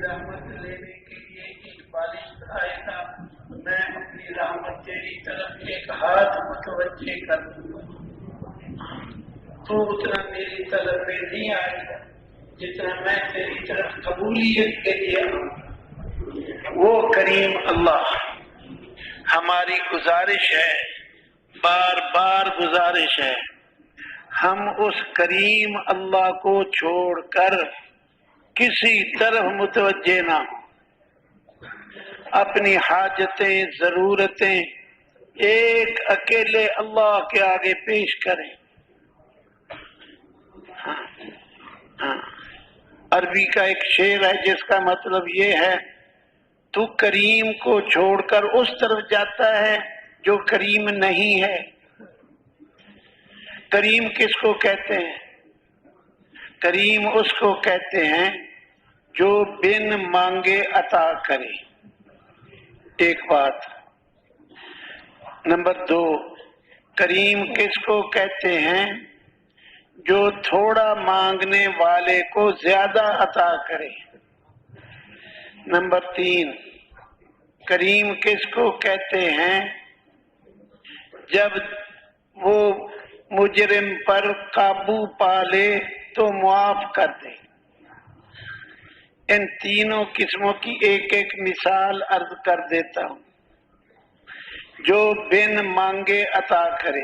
رحمت لینے کے لیے ایک بالش آئے گا، میں اپنی رحمت تیری طرف ایک ہاتھ متوجہ کر دوں گا، تو اتنا میری طرف میں نہیں آئے گا جتنا میں تیری طرف قبولیت کے لیے آؤں۔ وہ کریم اللہ، ہماری گزارش ہے، بار بار گزارش ہے، ہم اس کریم اللہ کو چھوڑ کر کسی طرف متوجہ نہ ہوں، اپنی حاجتیں ضرورتیں ایک اکیلے اللہ کے آگے پیش کریں۔ ہاں، عربی کا ایک شعر ہے جس کا مطلب یہ ہے، تو کریم کو چھوڑ کر اس طرف جاتا ہے جو کریم نہیں ہے۔ کریم کس کو کہتے ہیں؟ کریم اس کو کہتے ہیں جو بن مانگے عطا کرے، ایک بات۔ نمبر 2، کریم کس کو کہتے ہیں؟ جو تھوڑا مانگنے والے کو زیادہ عطا کرے۔ نمبر 3، کریم کس کو کہتے ہیں؟ جب وہ مجرم پر قابو پا لے تو معاف کر دے۔ ان تینوں قسموں کی ایک ایک مثال عرض کر دیتا ہوں۔ جو بن مانگے عطا کرے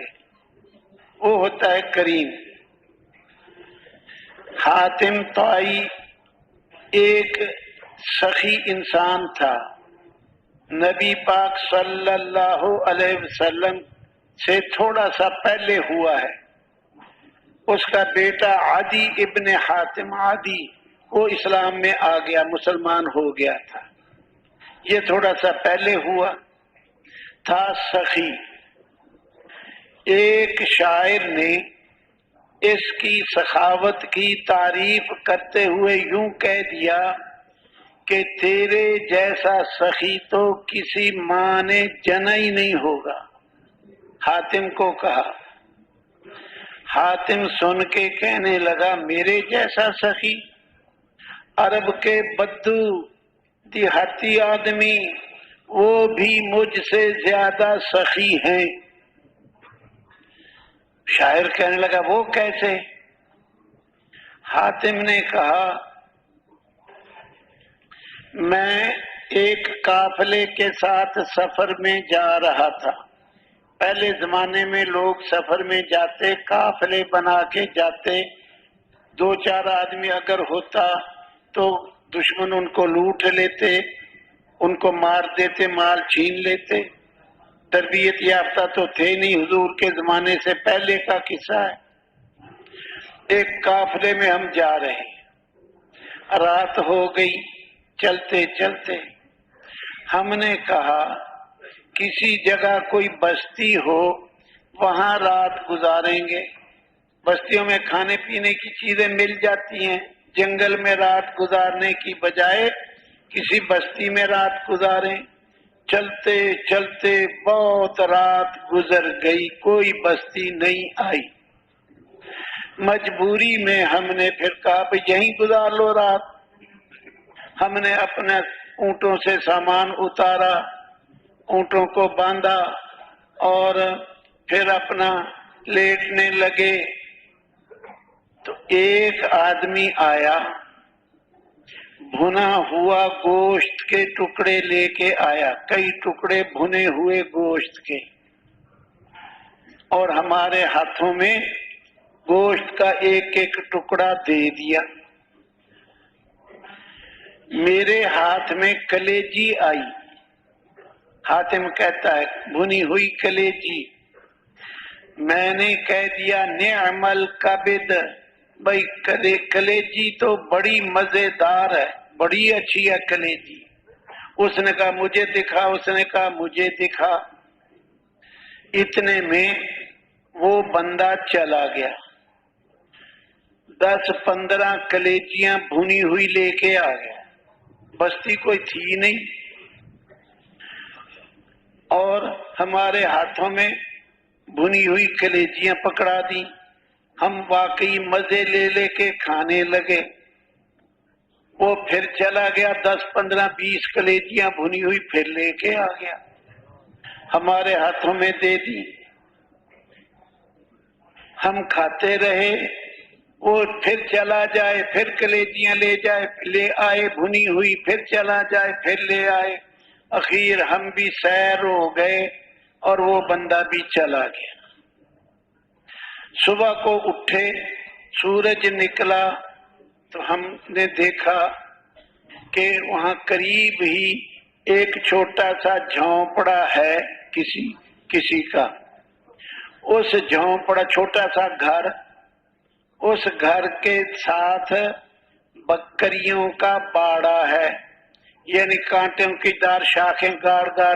وہ ہوتا ہے کریم۔ حاتم طائی ایک سخی انسان تھا، نبی پاک صلی اللہ علیہ وسلم سے تھوڑا سا پہلے ہوا ہے۔ اس کا بیٹا عدی ابن حاتم، عدی، وہ اسلام میں آ گیا، مسلمان ہو گیا تھا، یہ تھوڑا سا پہلے ہوا تھا، سخی۔ ایک شاعر نے اس کی سخاوت کی تعریف کرتے ہوئے یوں کہہ دیا کہ تیرے جیسا سخی تو کسی ماں نے جنا ہی نہیں ہوگا۔ حاتم کو کہا، حاتم سن کے کہنے لگا، میرے جیسا سخی؟ عرب کے بدو دیہاتی آدمی وہ بھی مجھ سے زیادہ سخی ہیں۔ شاعر کہنے لگا، وہ کیسے؟ حاتم نے کہا، میں ایک قافلے کے ساتھ سفر میں جا رہا تھا۔ پہلے زمانے میں لوگ سفر میں جاتے، قافلے بنا کے جاتے، 2-4 آدمی اگر ہوتا تو دشمن ان کو لوٹ لیتے، ان کو مار دیتے، مال چھین لیتے۔ تربیت یافتہ تو تھے نہیں، حضور کے زمانے سے پہلے کا قصہ ہے۔ ایک قافلے میں ہم جا رہے ہیں، رات ہو گئی، چلتے چلتے ہم نے کہا کسی جگہ کوئی بستی ہو وہاں رات گزاریں گے۔ بستیوں میں کھانے پینے کی چیزیں مل جاتی ہیں، جنگل میں رات گزارنے کی بجائے کسی بستی میں رات گزاریں۔ چلتے چلتے بہت رات گزر گئی، کوئی بستی نہیں آئی۔ مجبوری میں ہم نے پھر کہا بھئی یہیں گزار لو رات۔ ہم نے اپنے اونٹوں سے سامان اتارا، اونٹوں کو باندھا اور پھر اپنا لیٹنے لگے تو ایک آدمی آیا، بھنا ہوا گوشت کے ٹکڑے لے کے آیا، کئی ٹکڑے بھنے ہوئے گوشت کے، اور ہمارے ہاتھوں میں گوشت کا ایک ایک ٹکڑا دے دیا۔ میرے ہاتھ میں کلیجی آئی، حاتم کہتا ہے بھنی ہوئی کلیجی۔ میں نے کہہ دیا نعم الکبد، بھائی کلیجی تو بڑی مزیدار ہے، بڑی اچھی ہے کلیجی۔ اس نے کہا مجھے دکھا، اس نے کہا مجھے دکھا۔ اتنے میں وہ بندہ چلا گیا، 10-15 کلیجیاں بھنی ہوئی لے کے آ گیا، بستی کوئی تھی نہیں، اور ہمارے ہاتھوں میں بھنی ہوئی کلیجیاں پکڑا دی۔ ہم واقعی مزے لے لے کے کھانے لگے۔ وہ پھر چلا گیا 10 15 20 کلیجیاں بھنی ہوئی پھر لے کے آ گیا، ہمارے ہاتھوں میں دے دی، ہم کھاتے رہے، وہ پھر چلا جائے پھر کلیجیاں لے جائے، لے آئے بھنی ہوئی، پھر چلا جائے پھر لے آئے، اخیر ہم بھی سیر ہو گئے اور وہ بندہ بھی چلا گیا۔ صبح کو اٹھے، سورج نکلا تو ہم نے دیکھا کہ وہاں قریب ہی ایک چھوٹا سا جھونپڑا ہے کسی کا، اس جھونپڑا چھوٹا سا گھر، اس گھر کے ساتھ بکریوں کا باڑا ہے، یعنی کانٹوں کی دار شاخیں گاڑ گاڑ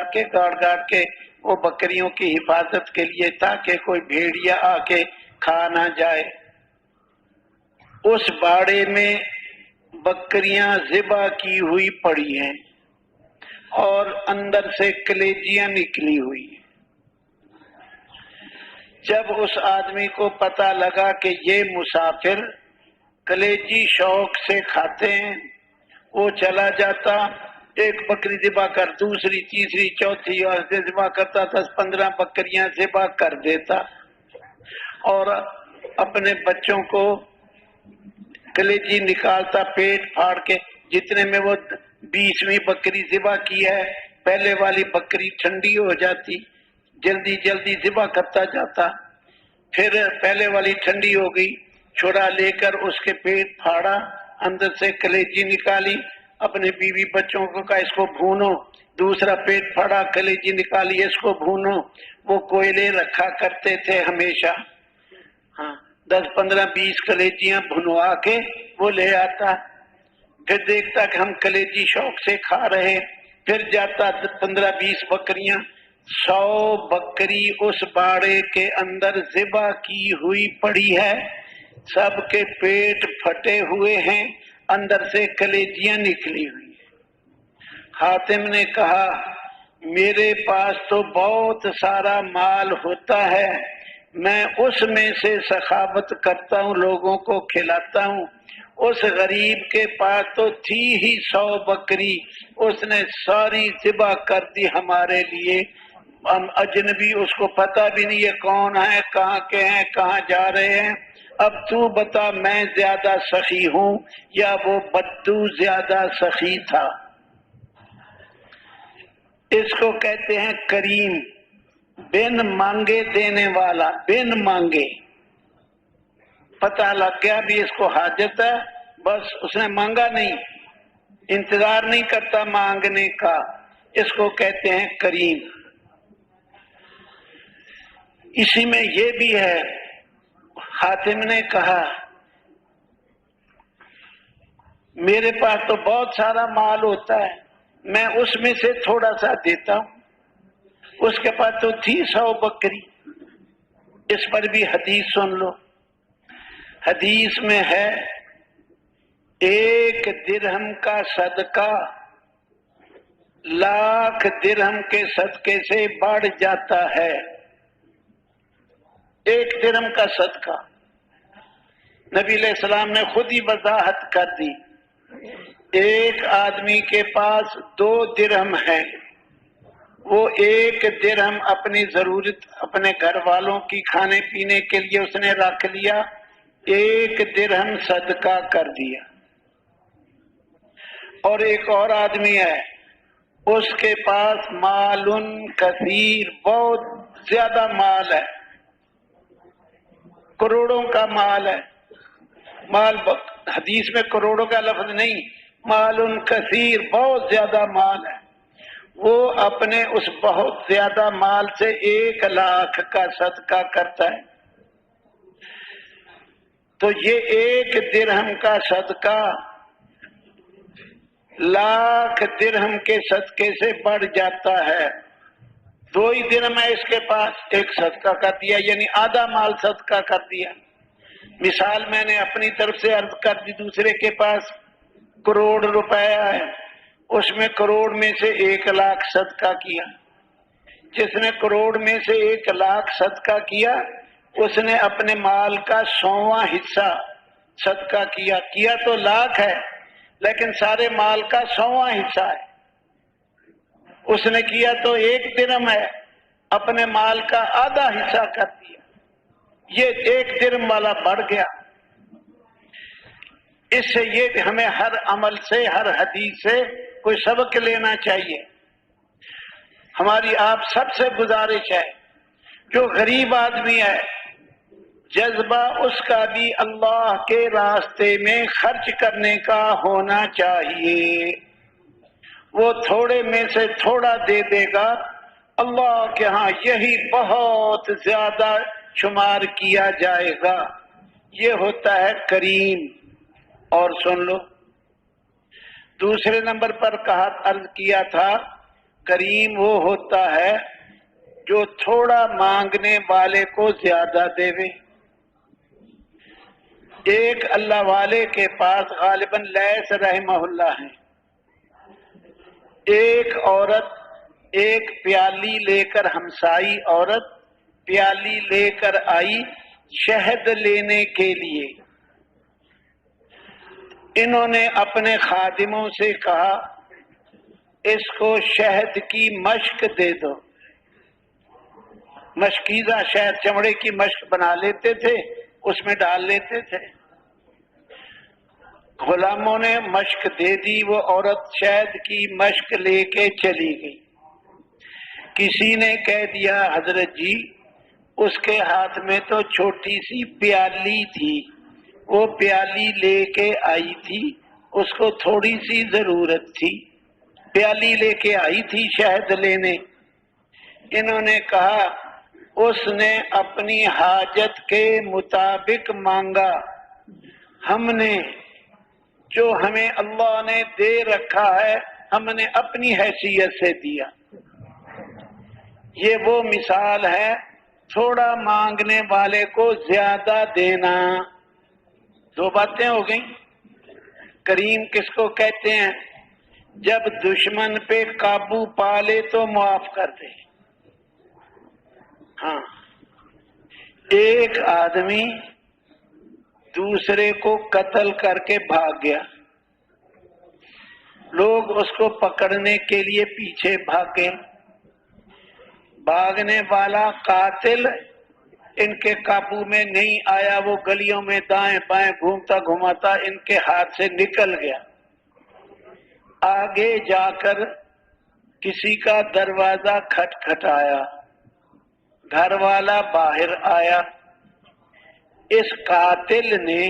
کے وہ بکریوں کی حفاظت کے لیے، تاکہ کوئی بھیڑیا آ کے کھا نہ جائے۔ اس باڑے میں بکریاں ذبح کی ہوئی پڑی ہیں اور اندر سے کلیجیاں نکلی ہوئی ہیں۔ جب اس آدمی کو پتہ لگا کہ یہ مسافر کلیجی شوق سے کھاتے ہیں، وہ چلا جاتا، ایک بکری ذبح کر دوسری تیسری چوتھی اور ذبح کرتا، 10 15 بکریاں ذبح کر دیتا اور اپنے بچوں کو کلیجی نکالتا پیٹ پھاڑ کے، جتنے میں وہ 20ویں بکری ذبح کی ہے، پہلے والی بکری ٹھنڈی ہو جاتی، جلدی جلدی ذبح کرتا جاتا، پھر پہلے والی ٹھنڈی ہو گئی، چھڑا لے کر اس کے پیٹ پھاڑا، اندر سے کلیجی نکالی، اپنے بیوی بچوں کو کہا اس کو بھونو، دوسرا پیٹ پھاڑا، کلیجی نکالی، اس کو بھونو۔ وہ کوئلے رکھا کرتے تھے ہمیشہ، 10 15 20 کلیجیاں بھنوا کے وہ لے آتا، پھر دیکھتا کہ ہم کلیجی شوق سے کھا رہے، پھر جاتا 15 20 بکریاں، 100 بکری اس باڑے کے اندر ذبح کی ہوئی پڑی ہے، سب کے پیٹ پھٹے ہوئے ہیں، اندر سے کلیجیاں نکلی ہوئی ہیں۔ حاتم نے کہا میرے پاس تو بہت سارا مال ہوتا ہے، میں اس میں سے سخاوت کرتا ہوں، لوگوں کو کھلاتا ہوں، اس غریب کے پاس تو تھی ہی 100 بکری، اس نے ساری ذبح کر دی ہمارے لیے، ہم اجنبی، اس کو پتہ بھی نہیں یہ کون ہے، کہاں کے ہیں، کہاں جا رہے ہیں، اب تو بتا میں زیادہ سخی ہوں یا وہ بدو زیادہ سخی تھا؟ اس کو کہتے ہیں کریم، بن مانگے دینے والا، بن مانگے، پتہ لگ گیا بھی اس کو حاجت ہے، بس اس نے مانگا نہیں، انتظار نہیں کرتا مانگنے کا، اس کو کہتے ہیں کریم۔ اسی میں یہ بھی ہے، حاتم نے کہا میرے پاس تو بہت سارا مال ہوتا ہے، میں اس میں سے تھوڑا سا دیتا ہوں، اس کے پاس تو تھی 100 بکری۔ اس پر بھی حدیث سن لو، حدیث میں ہے 1 درہم کا صدقہ لاکھ درہم کے صدقے سے بڑھ جاتا ہے۔ 1 درہم کا صدقہ، نبی علیہ السلام نے خود ہی وضاحت کر دی، ایک آدمی کے پاس 2 درہم ہے، وہ 1 درہم اپنی ضرورت اپنے گھر والوں کی کھانے پینے کے لیے اس نے رکھ لیا، 1 درہم صدقہ کر دیا۔ اور ایک اور آدمی ہے، اس کے پاس مال کثیر، بہت زیادہ مال ہے، کروڑوں کا مال ہے، مال حدیث میں کروڑوں کا لفظ نہیں، مال کثیر، بہت زیادہ مال ہے، وہ اپنے اس بہت زیادہ مال سے 1 لاکھ کا صدقہ کرتا ہے، تو یہ 1 درہم کا صدقہ لاکھ درہم کے صدقے سے بڑھ جاتا ہے۔ 2 ہی درہم ہے اس کے پاس، 1 صدقہ کر دیا، یعنی آدھا مال صدقہ کر دیا۔ مثال میں نے اپنی طرف سے عرض کر دی، دوسرے کے پاس کروڑ روپیہ ہے، اس میں کروڑ میں سے 1 لاکھ صدقہ کیا، جس نے کروڑ میں سے 1 لاکھ صدقہ کیا، اس نے اپنے مال کا 100واں حصہ صدقہ کیا تو لاکھ ہے، لیکن سارے مال کا 100واں حصہ ہے، اس نے کیا تو 1 درہم ہے، اپنے مال کا آدھا حصہ کر دیا، یہ 1 درہم والا بڑھ گیا۔ اس سے یہ ہمیں ہر عمل سے، ہر حدیث سے کوئی سبق لینا چاہیے۔ ہماری آپ سب سے گزارش ہے، جو غریب آدمی ہے جذبہ اس کا بھی اللہ کے راستے میں خرچ کرنے کا ہونا چاہیے۔ وہ تھوڑے میں سے تھوڑا دے دے گا، اللہ کے ہاں یہی بہت زیادہ شمار کیا جائے گا۔ یہ ہوتا ہے کریم۔ اور سن لو، دوسرے نمبر پر کہا، عرض کیا تھا، کریم وہ ہوتا ہے جو تھوڑا مانگنے والے کو زیادہ دے۔ ایک اللہ والے کے پاس غالباً لیث رحمہ اللہ ہیں، ایک عورت ایک پیالی لے کر، ہمسائی عورت پیالی لے کر آئی شہد لینے کے لیے۔ انہوں نے اپنے خادموں سے کہا اس کو شہد کی مشک دے دو۔ مشکیزہ شہد، چمڑے کی مشک بنا لیتے تھے، اس میں ڈال لیتے تھے۔ غلاموں نے مشک دے دی، وہ عورت شہد کی مشک لے کے چلی گئی۔ کسی نے کہہ دیا حضرت جی اس کے ہاتھ میں تو چھوٹی سی پیالی تھی، وہ پیالی لے کے آئی تھی، اس کو تھوڑی سی ضرورت تھی، پیالی لے کے آئی تھی شہد لینے۔ انہوں نے کہا اس نے اپنی حاجت کے مطابق مانگا، ہم نے جو ہمیں اللہ نے دے رکھا ہے ہم نے اپنی حیثیت سے دیا۔ یہ وہ مثال ہے تھوڑا مانگنے والے کو زیادہ دینا۔ 2 باتیں ہو گئیں۔ کریم کس کو کہتے ہیں؟ جب دشمن پہ قابو پا لے تو معاف کر دے۔ ہاں، ایک آدمی دوسرے کو قتل کر کے بھاگ گیا، لوگ اس کو پکڑنے کے لیے پیچھے بھاگے، بھاگنے والا قاتل ان کے قابو میں نہیں آیا، وہ گلیوں میں دائیں بائیں گھومتا گھماتا ان کے ہاتھ سے نکل گیا۔ آگے جا کر کسی کا دروازہ کھٹکھٹایا، گھر والا باہر آیا۔ اس قاتل نے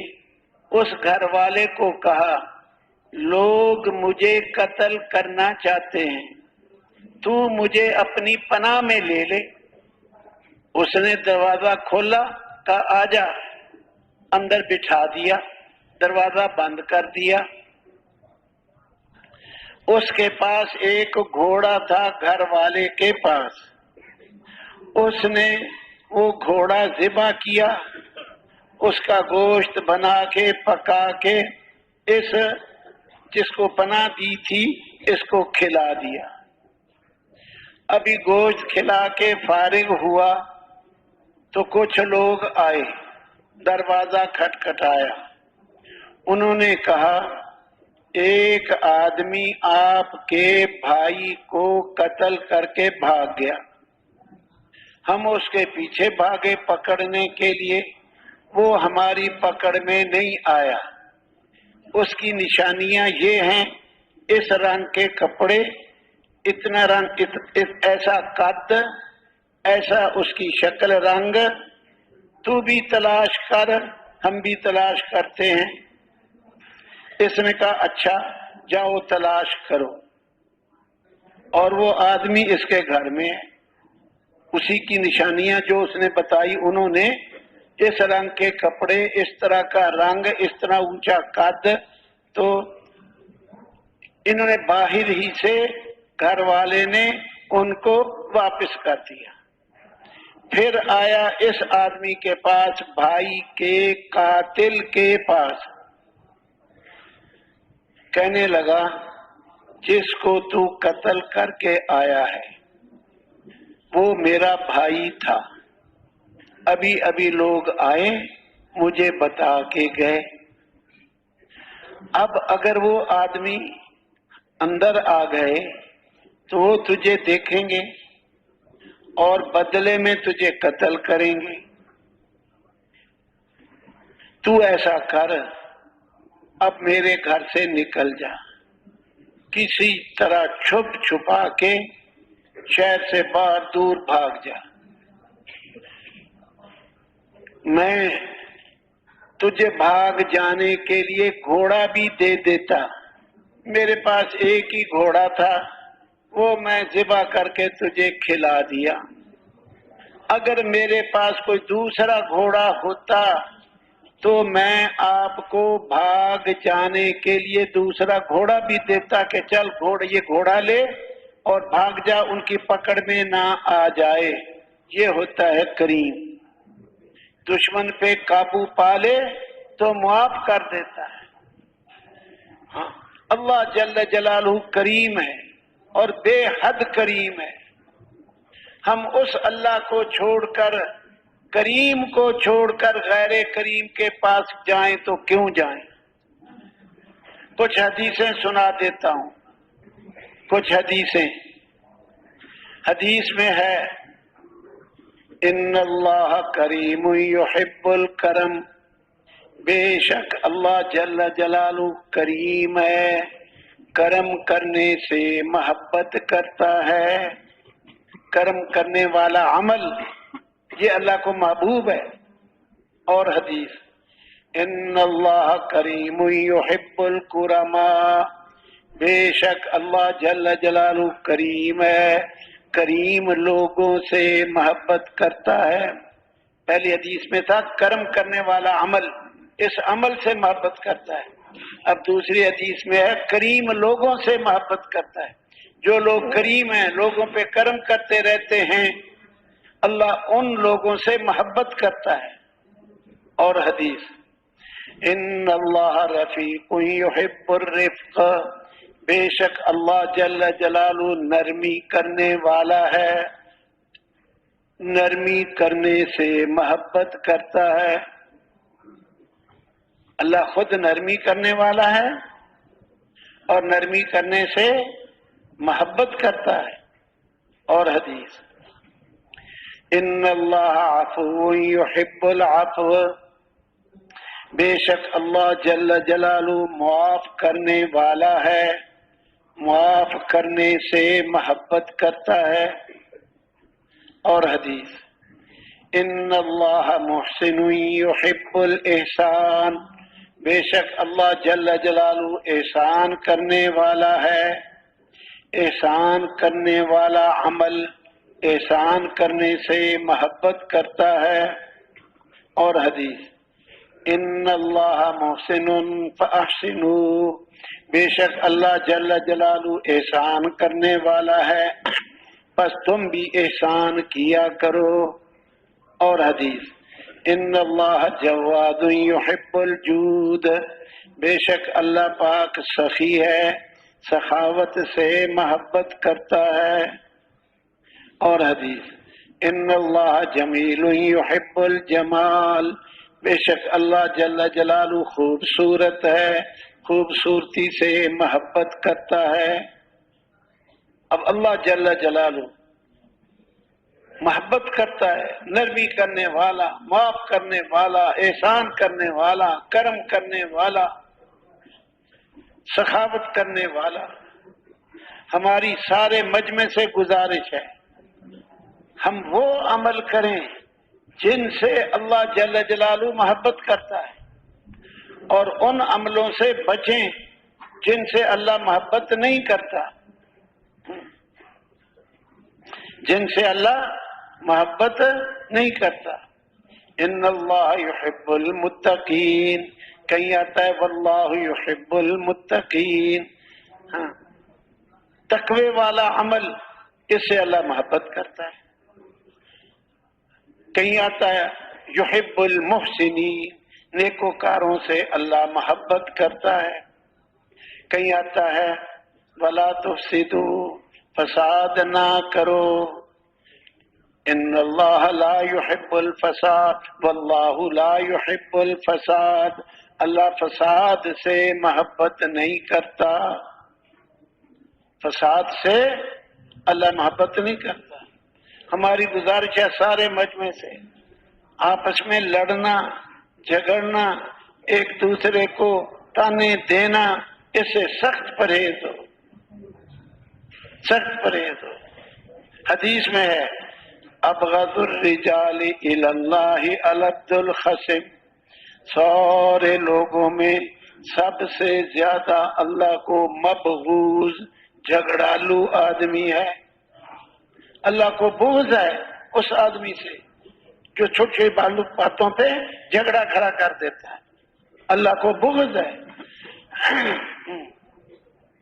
اس گھر والے کو کہا لوگ مجھے قتل کرنا چاہتے ہیں، تو مجھے اپنی پناہ میں لے لے۔ اس نے دروازہ کھولا، کہا آجا، اندر بٹھا دیا، دروازہ بند کر دیا۔ اس کے پاس ایک گھوڑا تھا گھر والے کے پاس، اس نے وہ گھوڑا ذبح کیا، اس کا گوشت بنا کے پکا کے اس جس کو پناہ دی تھی اس کو کھلا دیا۔ ابھی گوشت کھلا کے فارغ ہوا تو کچھ لوگ آئے، دروازہ کھٹکھٹایا۔ انہوں نے کہا ایک آدمی آپ کے بھائی کو قتل کر کے بھاگ گیا، ہم اس کے پیچھے بھاگے پکڑنے کے لیے، وہ ہماری پکڑ میں نہیں آیا۔ اس کی نشانیاں یہ ہیں، اس رنگ کے کپڑے، اتنا رنگ، ایسا قد، ایسا اس کی شکل رنگ، تو بھی تلاش کر، ہم بھی تلاش کرتے ہیں۔ اس نے کہا اچھا جاؤ تلاش کرو، اور وہ آدمی اس کے گھر میں ہے، اسی کی نشانیاں جو اس نے بتائی، انہوں نے اس رنگ کے کپڑے، اس طرح کا رنگ، اس طرح اونچا قد، تو انہوں نے باہر ہی سے گھر والے نے ان کو واپس کر دیا۔ پھر آیا اس آدمی کے پاس، بھائی کے قاتل کے پاس، کہنے لگا جس کو تو قتل کر کے آیا ہے وہ میرا بھائی تھا، ابھی ابھی لوگ آئے مجھے بتا کے گئے۔ اب اگر وہ آدمی اندر آ گئے تو وہ تجھے دیکھیں گے اور بدلے میں تجھے قتل کریں گے. تو ایسا کر، اب میرے گھر سے نکل جا، کسی طرح چھپ چھپا کے شہر سے باہر دور بھاگ جا. میں تجھے بھاگ جانے کے لیے گھوڑا بھی دے دیتا. میرے پاس ایک ہی گھوڑا تھا، وہ میں ذبح کر کے تجھے کھلا دیا. اگر میرے پاس کوئی دوسرا گھوڑا ہوتا تو میں آپ کو بھاگ جانے کے لیے دوسرا گھوڑا بھی دیتا کہ چل یہ گھوڑا لے اور بھاگ جا، ان کی پکڑ میں نہ آ جائے. یہ ہوتا ہے کریم. دشمن پہ قابو پا لے تو معاف کر دیتا ہے. ہاں، اللہ جل جلالہ کریم ہے اور بے حد کریم ہے. ہم اس اللہ کو چھوڑ کر، کریم کو چھوڑ کر غیر کریم کے پاس جائیں تو کیوں جائیں؟ کچھ حدیثیں سنا دیتا ہوں. کچھ حدیث میں ہے ان اللہ کریم یحب الکرم، بے شک اللہ جل جلالہ کریم ہے، کرم کرنے سے محبت کرتا ہے. کرم کرنے والا عمل یہ اللہ کو محبوب ہے. اور حدیث ان اللہ کریم یحب الکرماء، بے شک اللہ جل جلالہ کریم ہے، کریم لوگوں سے محبت کرتا ہے. پہلی حدیث میں تھا کرم کرنے والا عمل، اس عمل سے محبت کرتا ہے. اب دوسری حدیث میں ہے کریم لوگوں سے محبت کرتا ہے. جو لوگ کریم ہیں، لوگوں پہ کرم کرتے رہتے ہیں، اللہ ان لوگوں سے محبت کرتا ہے. اور حدیث ان اللہ رفیق یحب الرفق، بے شک اللہ جل جلالہ نرمی کرنے والا ہے، نرمی کرنے سے محبت کرتا ہے. اللہ خود نرمی کرنے والا ہے اور نرمی کرنے سے محبت کرتا ہے. اور حدیث ان اللہ عفو یحب العفو، بے شک اللہ جل جلالہ معاف کرنے والا ہے، معاف کرنے سے محبت کرتا ہے. اور حدیث ان اللہ محسن یحب الاحسان، بے شک اللہ جل جلالہ احسان کرنے والا ہے، احسان کرنے والا عمل احسان کرنے سے محبت کرتا ہے. اور حدیث ان اللہ محسن فاحسنوا، بے شک اللہ جل جلالہ احسان کرنے والا ہے، پس تم بھی احسان کیا کرو. اور حدیث ان اللہ جواد یحب الجود، بے شک اللہ پاک سخی ہے، سخاوت سے محبت کرتا ہے. اور حدیث ان اللہ جمیل یحب الجمال، بے شک اللہ جل جلالہ خوبصورت ہے، خوبصورتی سے محبت کرتا ہے. اب اللہ جل جلالہ محبت کرتا ہے، نرمی کرنے والا، معاف کرنے والا، احسان کرنے والا، کرم کرنے والا، سخاوت کرنے والا. ہماری سارے مجمع سے گزارش ہے ہم وہ عمل کریں جن سے اللہ جل جلالہ محبت کرتا ہے، اور ان عملوں سے بچیں جن سے اللہ محبت نہیں کرتا، جن سے اللہ محبت نہیں کرتا. ان اللہ یحب المتقین، کہیں آتا ہے واللہ یحب المتقین. ہاں، تقوی والا عمل اس سے اللہ محبت کرتا ہے. کہیں آتا ہے یحب المحسنین، نیکوکاروں سے اللہ محبت کرتا ہے. کہیں آتا ہے ولا تفسدوا، فساد نہ کرو، ان اللہ لا يحب الفساد واللہ لا يحب الفساد، اللہ فساد سے محبت نہیں کرتا، فساد سے اللہ محبت نہیں کرتا۔ ہماری گزارش ہے سارے مجمع سے، آپس میں لڑنا جھگڑنا، ایک دوسرے کو تانے دینا، اس سے سخت پرہیز ہو، سخت پرہیز ہو۔ حدیث میں ہے ابغض الرجال الی اللہ الد الخصم، سارے لوگوں میں سب سے زیادہ اللہ کو مبغوض جھگڑالو آدمی ہے۔ اللہ کو بغض ہے اس آدمی سے جو چھوٹی باتوں پہ جھگڑا کھڑا کر دیتا ہے، اللہ کو بغض ہے۔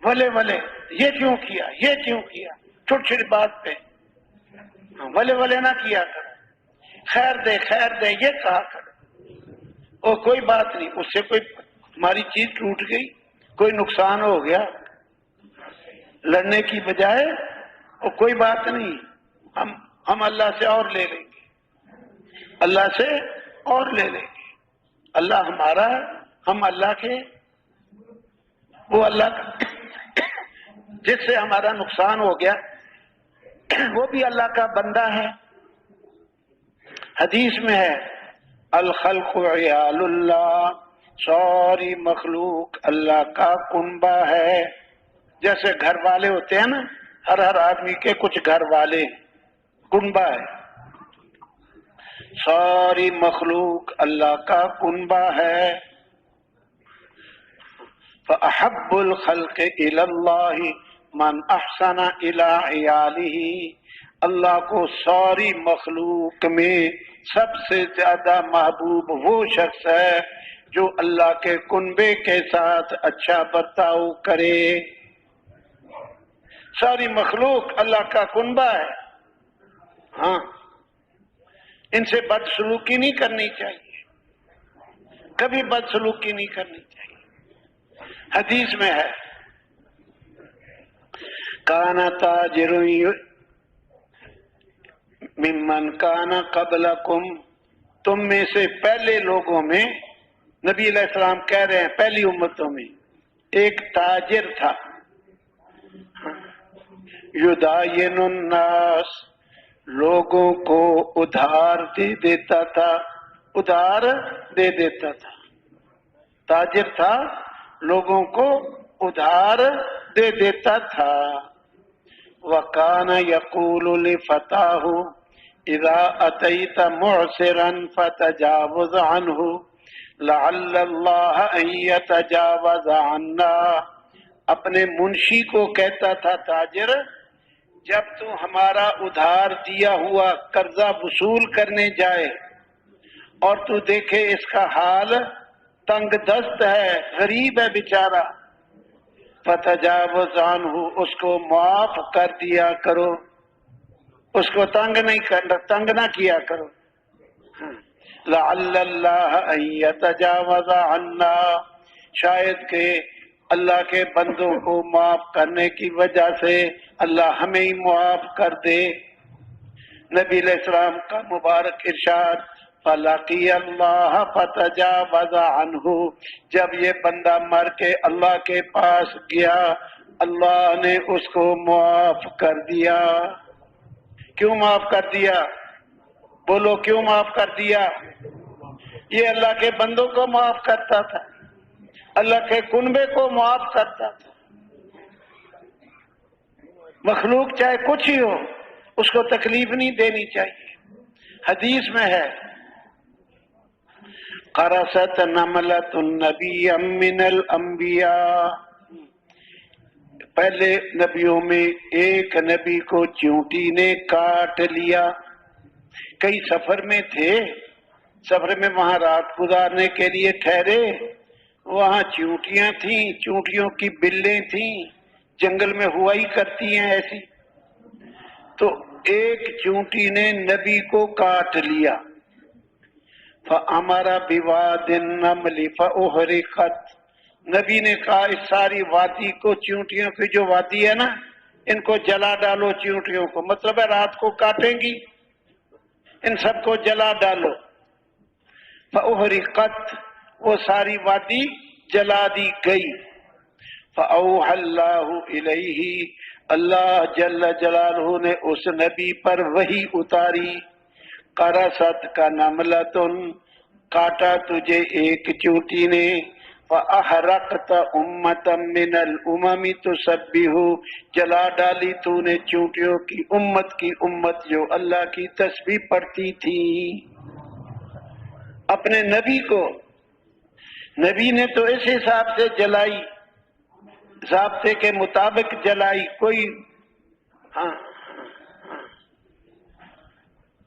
ولے ولے یہ کیوں کیا، یہ کیوں کیا، چھوٹی چھوٹی بات پہ ولے ولے نہ کیا کرو، خیر دے خیر دے یہ کہا کرو، اور کوئی بات نہیں، اس سے کوئی ہماری چیز ٹوٹ گئی، کوئی نقصان ہو گیا، لڑنے کی بجائے اور کوئی بات نہیں، ہم اللہ سے اور لے لیں گے، اللہ سے اور لے لیں گے، اللہ ہمارا ہے، ہم اللہ کے، وہ اللہ کا جس سے ہمارا نقصان ہو گیا وہ بھی اللہ کا بندہ ہے۔ حدیث میں ہے الخلق عیال اللہ، ساری مخلوق اللہ کا کنبہ ہے۔ جیسے گھر والے ہوتے ہیں نا، ہر آدمی کے کچھ گھر والے، کنبہ ہے، ساری مخلوق اللہ کا کنبہ ہے۔ فأحب الخلق الی اللہ من احسن الی عیالہ، اللہ کو ساری مخلوق میں سب سے زیادہ محبوب وہ شخص ہے جو اللہ کے کنبے کے ساتھ اچھا برتاؤ کرے۔ ساری مخلوق اللہ کا کنبہ ہے، ہاں، ان سے بدسلوکی نہیں کرنی چاہیے، کبھی بدسلوکی نہیں کرنی چاہیے۔ حدیث میں ہے کانا تاجر ممن کانا قبلکم، تم میں سے پہلے لوگوں میں، نبی علیہ السلام کہہ رہے ہیں پہلی امتوں میں ایک تاجر تھا، یداین الناس، لوگوں کو ادھار دے دیتا تھا، ادھار دے دیتا تھا، تاجر تھا، لوگوں کو ادھار دے دیتا تھا۔ وَكَانَ يَقُولُ لِفَتَاهُ إِذَا أَتَيْتَ مُعْسِرًا فَتَجَاوَزْ عَنْهُ لَعَلَّ اللَّهَ أَن يَتَجَاوَزَ عَنَّا، اپنے منشی کو کہتا تھا تاجر، جب تو ہمارا ادھار دیا ہوا قرضہ وصول کرنے جائے اور تو دیکھے اس کا حال تنگ دست ہے، غریب ہے بیچارہ، فتجاوز عنہ، اس کو معاف کر دیا کرو، اس کو تنگ نہیں کرنا، تنگ نہ کیا کرو۔ لعل اللہ ان یتجاوز عنا، شاید کہ اللہ کے بندوں کو معاف کرنے کی وجہ سے اللہ ہمیں ہی معاف کر دے۔ نبی علیہ السلام کا مبارک ارشاد فَلَقِيَ اللَّهَ فَتَجَاوَزَ عَنْهُ، جب یہ بندہ مر کے اللہ کے پاس گیا، اللہ نے اس کو معاف کر دیا۔ کیوں معاف کر دیا؟ بولو کیوں معاف کر دیا؟ یہ اللہ کے بندوں کو معاف کرتا تھا، اللہ کے کنبے کو معاف کرتا تھا۔ مخلوق چاہے کچھ ہی ہو، اس کو تکلیف نہیں دینی چاہیے۔ حدیث میں ہے قرصت نملۃ النبی من الانبیاء، پہلے نبیوں میں ایک نبی کو چیونٹی نے کاٹ لیا۔ کئی سفر میں تھے، سفر میں وہاں رات گزارنے کے لیے ٹھہرے، وہاں چیونٹیاں تھیں، چیونٹیوں کی بلیں تھیں، جنگل میں ہوا ہی کرتی ہیں ایسی، تو ایک چیونٹی نے نبی کو کاٹ لیا۔ فَأَمَرَ بِوَادِ النَّمْلِ فَأُحْرِقَتْ، نبی نے کہا اس ساری وادی کو، چیونٹیوں کی جو وادی ہے نا، ان کو جلا ڈالو، چیونٹیوں کو، مطلب ہے رات کو کاٹیں گی، ان سب کو جلا ڈالو۔ فَأُحْرِقَتْ وہ ساری وادی جلا دی گئی۔ فَأَوْحَى اللَّهُ إِلَيْهِ، اللہ جل جلالہ نے اس نبی پر وحی اتاری، قَرَصَتْ كَنَمْلَةٌ، کاٹا تجھے ایک چونٹی نے، فَأَحْرَقْتَ أُمَّةً مِّنَ الْأُمَمِ تُسَبِّحُ، جلا ڈالی تو نے چونٹیوں کی امت جو اللہ کی تسبیح پڑھتی تھی۔ اپنے نبی کو، نبی نے تو اس حساب سے جلائی، ضابطے کے مطابق جلائی، کوئی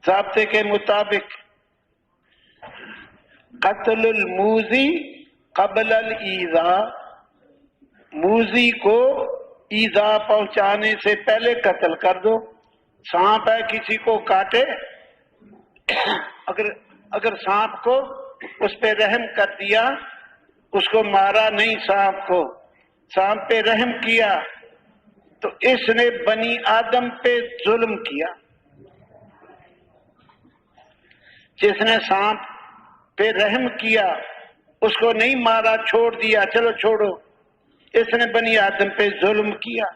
ضابطے کے مطابق۔ قتل الموذی قبل الایذاء، موذی کو ایذا پہنچانے سے پہلے قتل کر دو۔ سانپ ہے کسی کو کاٹے، اگر سانپ کو اس پہ رحم کر دیا، اس کو مارا نہیں سانپ کو، سانپ پہ رحم کیا، تو اس نے بنی آدم پہ ظلم کیا۔ جس نے سانپ پہ رحم کیا، اس کو نہیں مارا، چھوڑ دیا، چلو چھوڑو، اس نے بنی آدم پہ ظلم کیا۔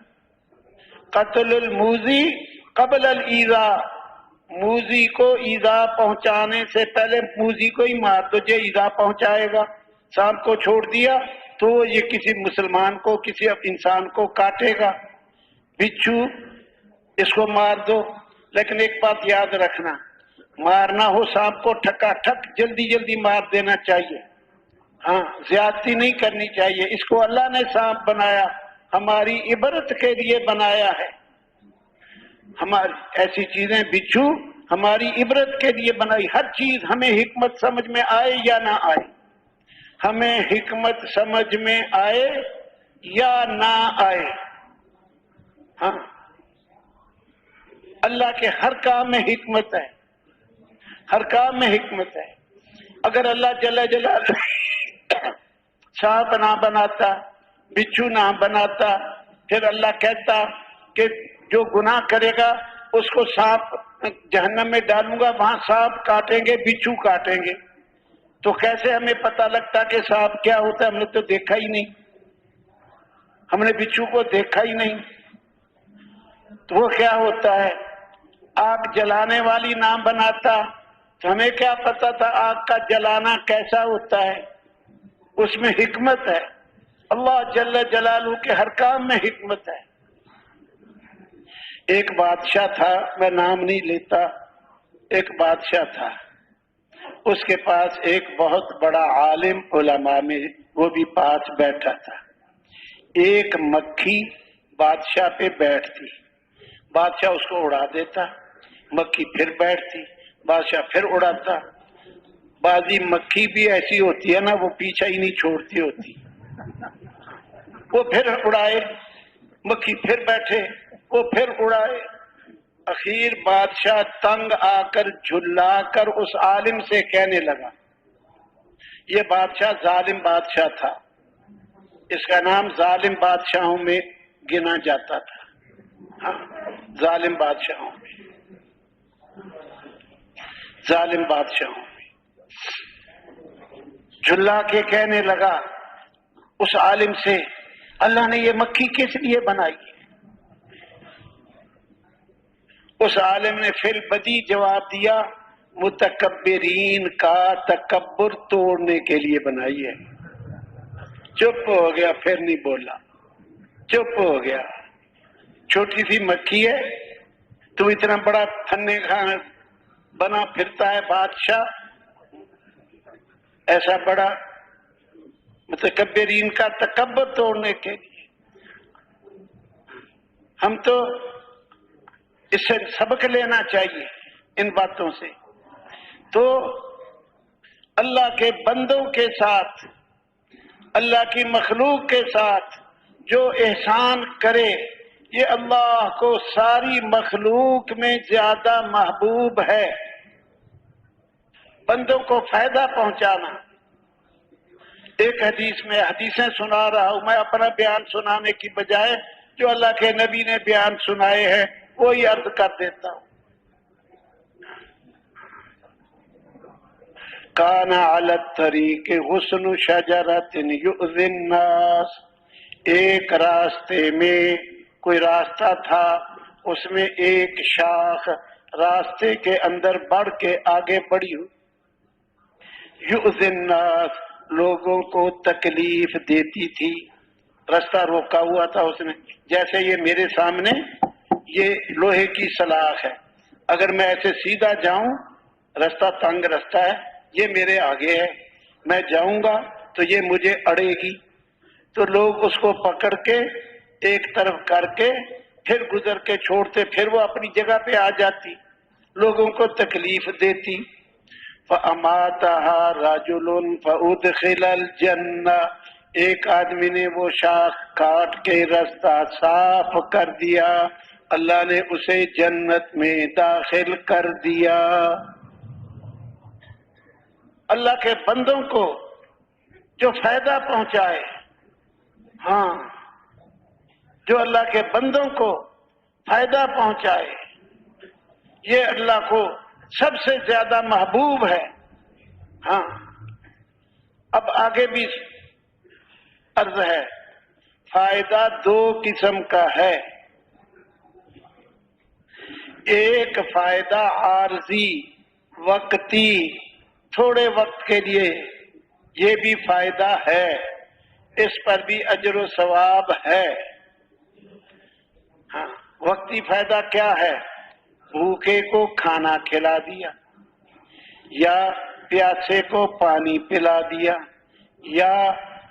قتل الموذی قبل الایذاء، موذی کو ایذا پہنچانے سے پہلے موذی کو ہی مار دو، جو ایذا پہنچائے گا۔ سانپ کو چھوڑ دیا تو یہ کسی مسلمان کو، کسی انسان کو کاٹے گا۔ بچھو، اس کو مار دو، لیکن ایک بات یاد رکھنا، مارنا ہو سانپ کو ٹھکا ٹھک جلدی جلدی مار دینا چاہیے، ہاں زیادتی نہیں کرنی چاہیے۔ اس کو اللہ نے سانپ بنایا، ہماری عبرت کے لیے بنایا ہے۔ ہماری ایسی چیزیں بچھو ہماری عبرت کے لیے بنائی، ہر چیز ہمیں حکمت سمجھ میں آئے یا نہ آئے، ہمیں حکمت سمجھ میں آئے یا نہ آئے، ہاں اللہ کے ہر کام میں حکمت ہے، ہر کام میں حکمت ہے۔ اگر اللہ جل جلالہ سانپ نہ بناتا، بچھو نہ بناتا، پھر اللہ کہتا کہ جو گناہ کرے گا اس کو سانپ جہنم میں ڈالوں گا، وہاں سانپ کاٹیں گے، بچھو کاٹیں گے، تو کیسے ہمیں پتہ لگتا کہ سانپ کیا ہوتا ہے؟ ہم نے تو دیکھا ہی نہیں، ہم نے بچھو کو دیکھا ہی نہیں، تو وہ کیا ہوتا ہے؟ آگ جلانے والی نہ بناتا تو ہمیں کیا پتا تھا آگ کا جلانا کیسا ہوتا ہے؟ اس میں حکمت ہے، اللہ جل جلالہ کے ہر کام میں حکمت ہے۔ ایک بادشاہ تھا، میں نام نہیں لیتا، ایک بادشاہ تھا، اس کے پاس ایک بہت بڑا عالم علماء میں وہ بھی پاس بیٹھا تھا۔ ایک مکھی بادشاہ پہ بیٹھتی، بادشاہ اس کو اڑا دیتا، مکھی پھر بیٹھتی، بادشاہ پھر اڑاتا۔ بازی مکھی بھی ایسی ہوتی ہے نا، وہ پیچھا ہی نہیں چھوڑتی ہوتی، وہ پھر اڑائے، مکھی پھر بیٹھے، وہ پھر اڑائے۔ اخیر بادشاہ تنگ آ کر جھلا کر اس عالم سے کہنے لگا، یہ بادشاہ ظالم بادشاہ تھا، اس کا نام ظالم بادشاہوں میں گنا جاتا تھا، ہاں ظالم بادشاہوں میں، ظالم بادشاہوں میں جھلا کے کہنے لگا اس عالم سے، اللہ نے یہ مکھی کس لیے بنائی؟ اس عالم نے فی البدی جواب دیا، متکبرین کا تکبر توڑنے کے لیے بنائی ہے۔ چپ ہو گیا، پھر نہیں بولا، چپ ہو گیا۔ چھوٹی سی مکھی ہے، تو اتنا بڑا فنے خان بنا پھرتا ہے بادشاہ، ایسا بڑا، متکبرین کا تکبر توڑنے کے لیے۔ ہم تو اس سے سبق لینا چاہیے، ان باتوں سے۔ تو اللہ کے بندوں کے ساتھ، اللہ کی مخلوق کے ساتھ جو احسان کرے، یہ اللہ کو ساری مخلوق میں زیادہ محبوب ہے۔ بندوں کو فائدہ پہنچانا۔ ایک حدیث میں، حدیثیں سنا رہا ہوں میں، اپنا بیان سنانے کی بجائے جو اللہ کے نبی نے بیان سنائے ہیں وہی عرض کر دیتا ہوں۔ کان علی الطریق غصن شجرۃ یؤذی الناس، ایک راستے میں کوئی راستہ تھا، اس میں ایک شاخ راستے کے اندر بڑھ کے آگے بڑھی ہوئی، یؤذی الناس، لوگوں کو تکلیف دیتی تھی، راستہ روکا ہوا تھا اس نے، جیسے یہ میرے سامنے یہ لوہے کی سلاخ ہے، اگر میں ایسے سیدھا جاؤں راستہ تنگ راستہ ہے، یہ میرے آگے ہے، میں جاؤں گا تو یہ مجھے اڑے گی، تو لوگ اس کو پکڑ کے ایک طرف کر کے پھر گزر کے چھوڑتے، پھر وہ اپنی جگہ پہ آ جاتی، لوگوں کو تکلیف دیتی۔ فَأَمَاتَهَا رَجُلٌ فَأُدْخِلَ الْجَنَّةَ، ایک آدمی نے وہ شاخ کاٹ کے راستہ صاف کر دیا، اللہ نے اسے جنت میں داخل کر دیا۔ اللہ کے بندوں کو جو فائدہ پہنچائے، ہاں، جو اللہ کے بندوں کو فائدہ پہنچائے، یہ اللہ کو سب سے زیادہ محبوب ہے۔ ہاں، اب آگے بھی عرض ہے، فائدہ دو قسم کا ہے، ایک فائدہ عارضی وقتی، تھوڑے وقت کے لیے، یہ بھی فائدہ ہے، اس پر بھی اجر و ثواب ہے۔ ہاں، وقتی فائدہ کیا ہے؟ بھوکے کو کھانا کھلا دیا، یا پیاسے کو پانی پلا دیا، یا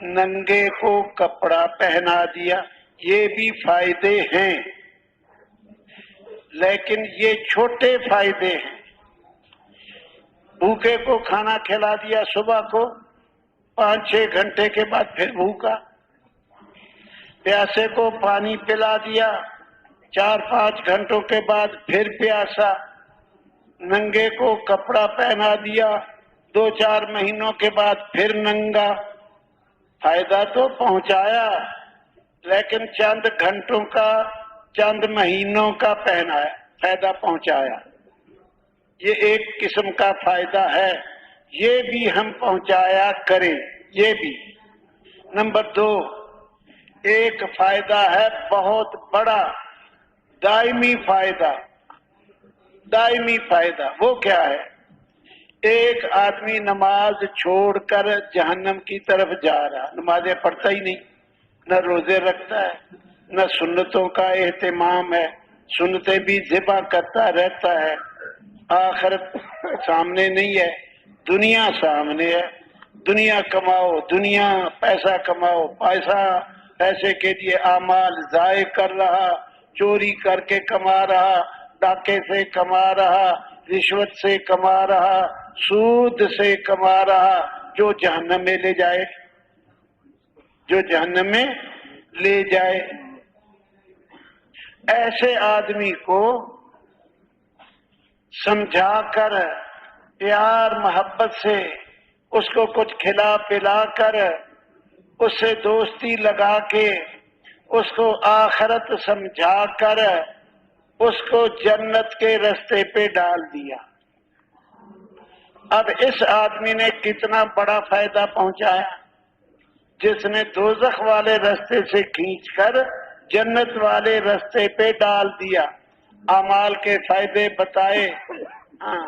ننگے کو کپڑا پہنا دیا، یہ بھی فائدے ہیں، لیکن یہ چھوٹے فائدے ہیں۔ بھوکے کو کھانا کھلا دیا صبح کو، 5-6 گھنٹے کے بعد پھر بھوکا، پیاسے کو پانی پلا دیا، 4-5 گھنٹوں کے بعد پھر پیاسا، ننگے کو کپڑا پہنا دیا، 2-4 مہینوں کے بعد پھر ننگا، فائدہ تو پہنچایا، لیکن چند گھنٹوں کا، چند مہینوں کا پہنایا، فائدہ پہنچایا، یہ ایک قسم کا فائدہ ہے، یہ بھی ہم پہنچایا کریں، یہ بھی۔ نمبر 2، ایک فائدہ ہے بہت بڑا، دائمی فائدہ، دائمی فائدہ، وہ کیا ہے؟ ایک آدمی نماز چھوڑ کر جہنم کی طرف جا رہا، نمازیں پڑھتا ہی نہیں، نہ روزے رکھتا ہے، نہ سنتوں کا اہتمام ہے، سنتیں بھی ذبح کرتا رہتا ہے، آخرت سامنے نہیں ہے، دنیا سامنے ہے، دنیا کماؤ، دنیا پیسہ کماؤ، پیسے کے لیے اعمال ضائع کر رہا، چوری کر کے کما رہا، ڈاکے سے کما رہا، رشوت سے کما رہا، سود سے کما رہا، جو جہنم میں لے جائے، جو جہنم میں لے جائے۔ ایسے آدمی کو سمجھا کر، پیار محبت سے اس کو کچھ کھلا پلا کر، اس سے دوستی لگا کے، اس کو آخرت سمجھا کر، اس کو جنت کے راستے پہ ڈال دیا۔ اب اس آدمی نے کتنا بڑا فائدہ پہنچایا، جس نے دوزخ والے راستے سے کھینچ کر جنت والے راستے پہ ڈال دیا، اعمال کے فائدے بتائے، ہاں،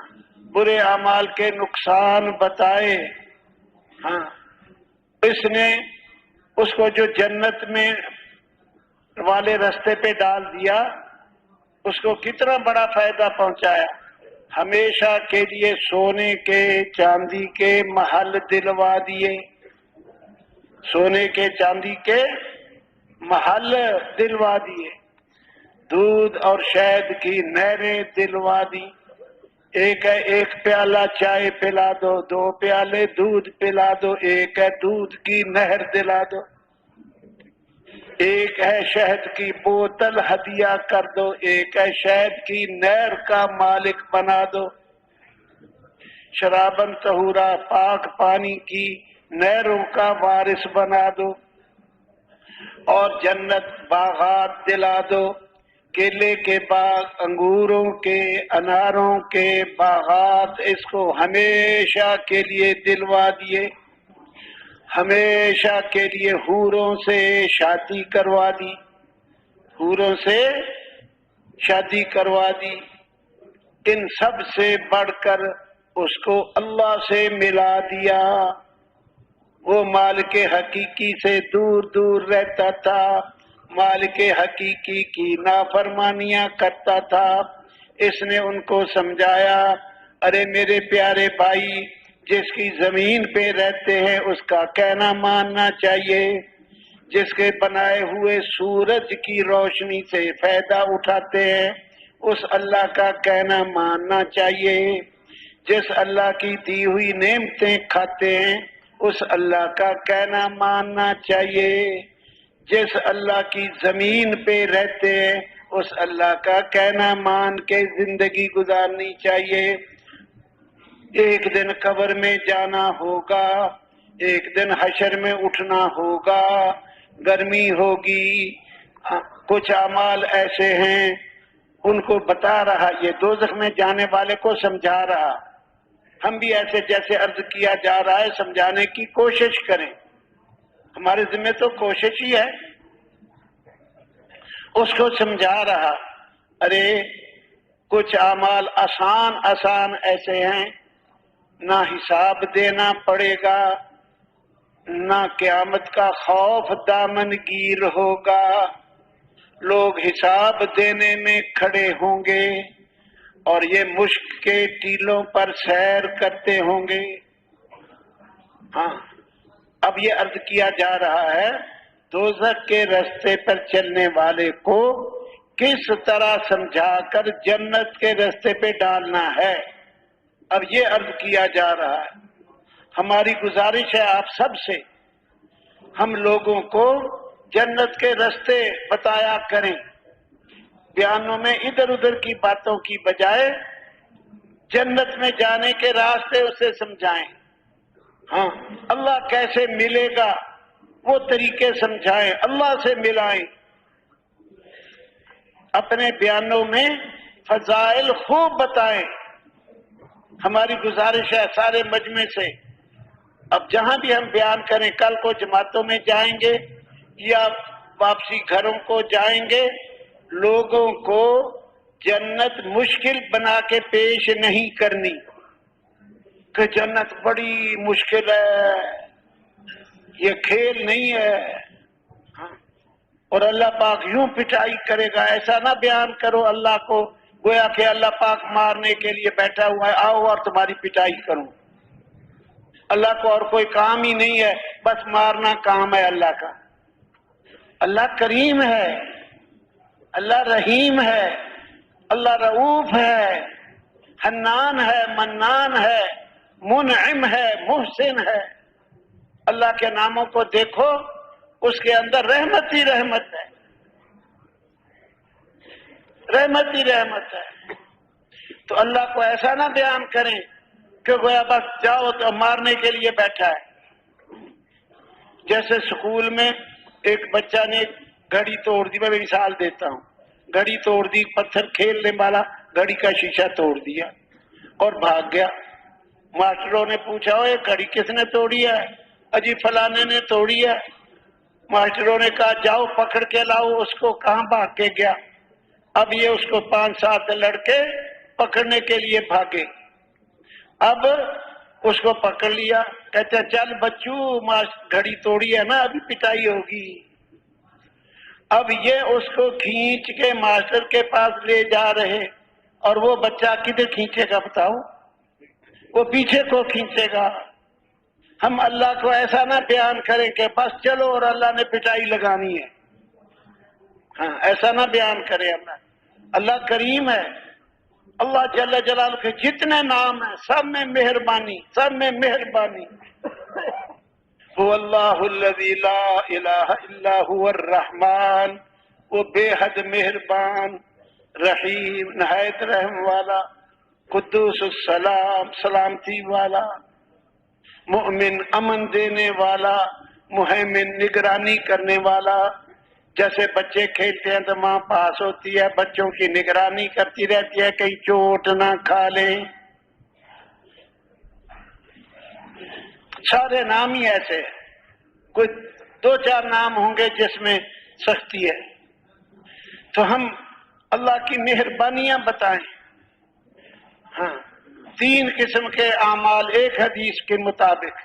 برے اعمال کے نقصان بتائے، ہاں، اس نے اس کو جو جنت میں والے راستے پہ ڈال دیا، اس کو کتنا بڑا فائدہ پہنچایا، ہمیشہ کے لیے سونے کے چاندی کے محل دلوا دیے، سونے کے چاندی کے محل دلوا دیے، دودھ اور شہد کی نہریں دلوا دی، ایک ہے ایک پیالہ چائے پلا دو، 2 پیالے دودھ پلا دو، ایک ہے دودھ کی نہر دلا دو، ایک ہے شہد کی بوتل ہدیہ کر دو، ایک ہے شہد کی نہر کا مالک بنا دو، شرابن طہورا، پاک پانی کی نہروں کا وارث بنا دو، اور جنت باغات دلا دو، کیلے کے باغ، انگوروں کے، اناروں کے باغات اس کو ہمیشہ کے لیے دلوا دیے، ہمیشہ کے لیے حوروں سے شادی کروا دی، حوروں سے شادی کروا دی۔ ان سب سے بڑھ کر اس کو اللہ سے ملا دیا۔ وہ مالک حقیقی سے دور دور رہتا تھا، مالک حقیقی کی نافرمانیاں کرتا تھا۔ اس نے ان کو سمجھایا، ارے میرے پیارے بھائی، جس کی زمین پہ رہتے ہیں اس کا کہنا ماننا چاہیے، جس کے بنائے ہوئے سورج کی روشنی سے فائدہ اٹھاتے ہیں اس اللہ کا کہنا ماننا چاہیے، جس اللہ کی دی ہوئی نعمتیں کھاتے ہیں اس اللہ کا کہنا ماننا چاہیے، جس اللہ کی زمین پہ رہتے ہیں اس اللہ کا کہنا مان کے زندگی گزارنی چاہیے۔ ایک دن قبر میں جانا ہوگا، ایک دن حشر میں اٹھنا ہوگا، گرمی ہوگی، کچھ اعمال ایسے ہیں ان کو بتا رہا، یہ دوزخ میں جانے والے کو سمجھا رہا۔ ہم بھی ایسے جیسے عرض کیا جا رہا ہے سمجھانے کی کوشش کریں، ہمارے ذمہ تو کوشش ہی ہے۔ اس کو سمجھا رہا، ارے کچھ اعمال آسان ایسے ہیں، نہ حساب دینا پڑے گا، نہ قیامت کا خوف دامن گیر ہوگا، لوگ حساب دینے میں کھڑے ہوں گے اور یہ مشک کے ٹیلوں پر سیر کرتے ہوں گے۔ ہاں، اب یہ عرض کیا جا رہا ہے دوزخ کے راستے پر چلنے والے کو کس طرح سمجھا کر جنت کے راستے پہ ڈالنا ہے، اب یہ عرض کیا جا رہا ہے۔ ہماری گزارش ہے آپ سب سے، ہم لوگوں کو جنت کے راستے بتایا کریں، بیانوں میں ادھر ادھر کی باتوں کی بجائے جنت میں جانے کے راستے اسے سمجھائیں۔ ہاں، اللہ کیسے ملے گا وہ طریقے سمجھائیں، اللہ سے ملائیں، اپنے بیانوں میں فضائل خوب بتائیں۔ ہماری گزارش ہے سارے مجمع سے، اب جہاں بھی ہم بیان کریں، کل کو جماعتوں میں جائیں گے یا واپسی گھروں کو جائیں گے، لوگوں کو جنت مشکل بنا کے پیش نہیں کرنی کہ جنت بڑی مشکل ہے، یہ کھیل نہیں ہے، اور اللہ پاک یوں پٹائی کرے گا، ایسا نہ بیان کرو اللہ کو گویا کہ اللہ پاک مارنے کے لیے بیٹھا ہوا ہے، آؤ اور تمہاری پٹائی کروں۔ اللہ کو اور کوئی کام ہی نہیں ہے، بس مارنا کام ہے اللہ کا۔ اللہ کریم ہے، اللہ رحیم ہے، اللہ رؤوف ہے، حنان ہے، منان ہے، منعم ہے، محسن ہے۔ اللہ کے ناموں کو دیکھو، اس کے اندر رحمت ہی رحمت ہے، رحمت ہی رحمت ہے۔ تو اللہ کو ایسا نہ بیان کریں کہ گویا بس جاؤ تو مارنے کے لیے بیٹھا ہے۔ جیسے سکول میں ایک بچہ نے گھڑی توڑ دی، میں مثال دیتا ہوں، گھڑی توڑ دی، پتھر کھیلنے والا گھڑی کا شیشہ توڑ دیا اور بھاگ گیا۔ ماسٹروں نے پوچھا، یہ گھڑی کس نے توڑی ہے؟ اجی فلانے نے توڑی ہے۔ ماسٹروں نے کہا جاؤ پکڑ کے لاؤ اس کو، کہاں بھاگ کے گیا؟ اب یہ اس کو 5-7 لڑکے پکڑنے کے لیے بھاگے، اب اس کو پکڑ لیا، کہتے ہیں چل بچو گھڑی توڑی ہے نا، ابھی پٹائی ہوگی۔ اب یہ اس کو کھینچ کے ماسٹر کے پاس لے جا رہے، اور وہ بچہ کدھر کھینچے گا بتاؤ؟ وہ پیچھے کو کھینچے گا۔ ہم اللہ کو ایسا نہ بیان کریں کہ بس چلو اور اللہ نے پٹائی لگانی ہے، ہاں ایسا نہ بیان کرے۔ اللہ کریم ہے، اللہ جل جلالہ کے جتنے نام ہیں سب میں مہربانی، سب میں مہربانی۔ هو اللہ الذی لا الہ الا هو الرحمن، وہ بے حد مہربان، رحیم نہایت رحم والا، قدوس السلام سلامتی والا، مؤمن امن دینے والا، مہیمن نگرانی کرنے والا، جیسے بچے کھیلتے ہیں تو ماں پاس ہوتی ہے، بچوں کی نگرانی کرتی رہتی ہے کہیں چوٹ نہ کھا لیں. سارے نام ہی ایسے ہیں، کوئی 2-4 نام ہوں گے جس میں سختی ہے. تو ہم اللہ کی مہربانیاں بتائیں. ہاں 3 قسم کے اعمال ایک حدیث کے مطابق.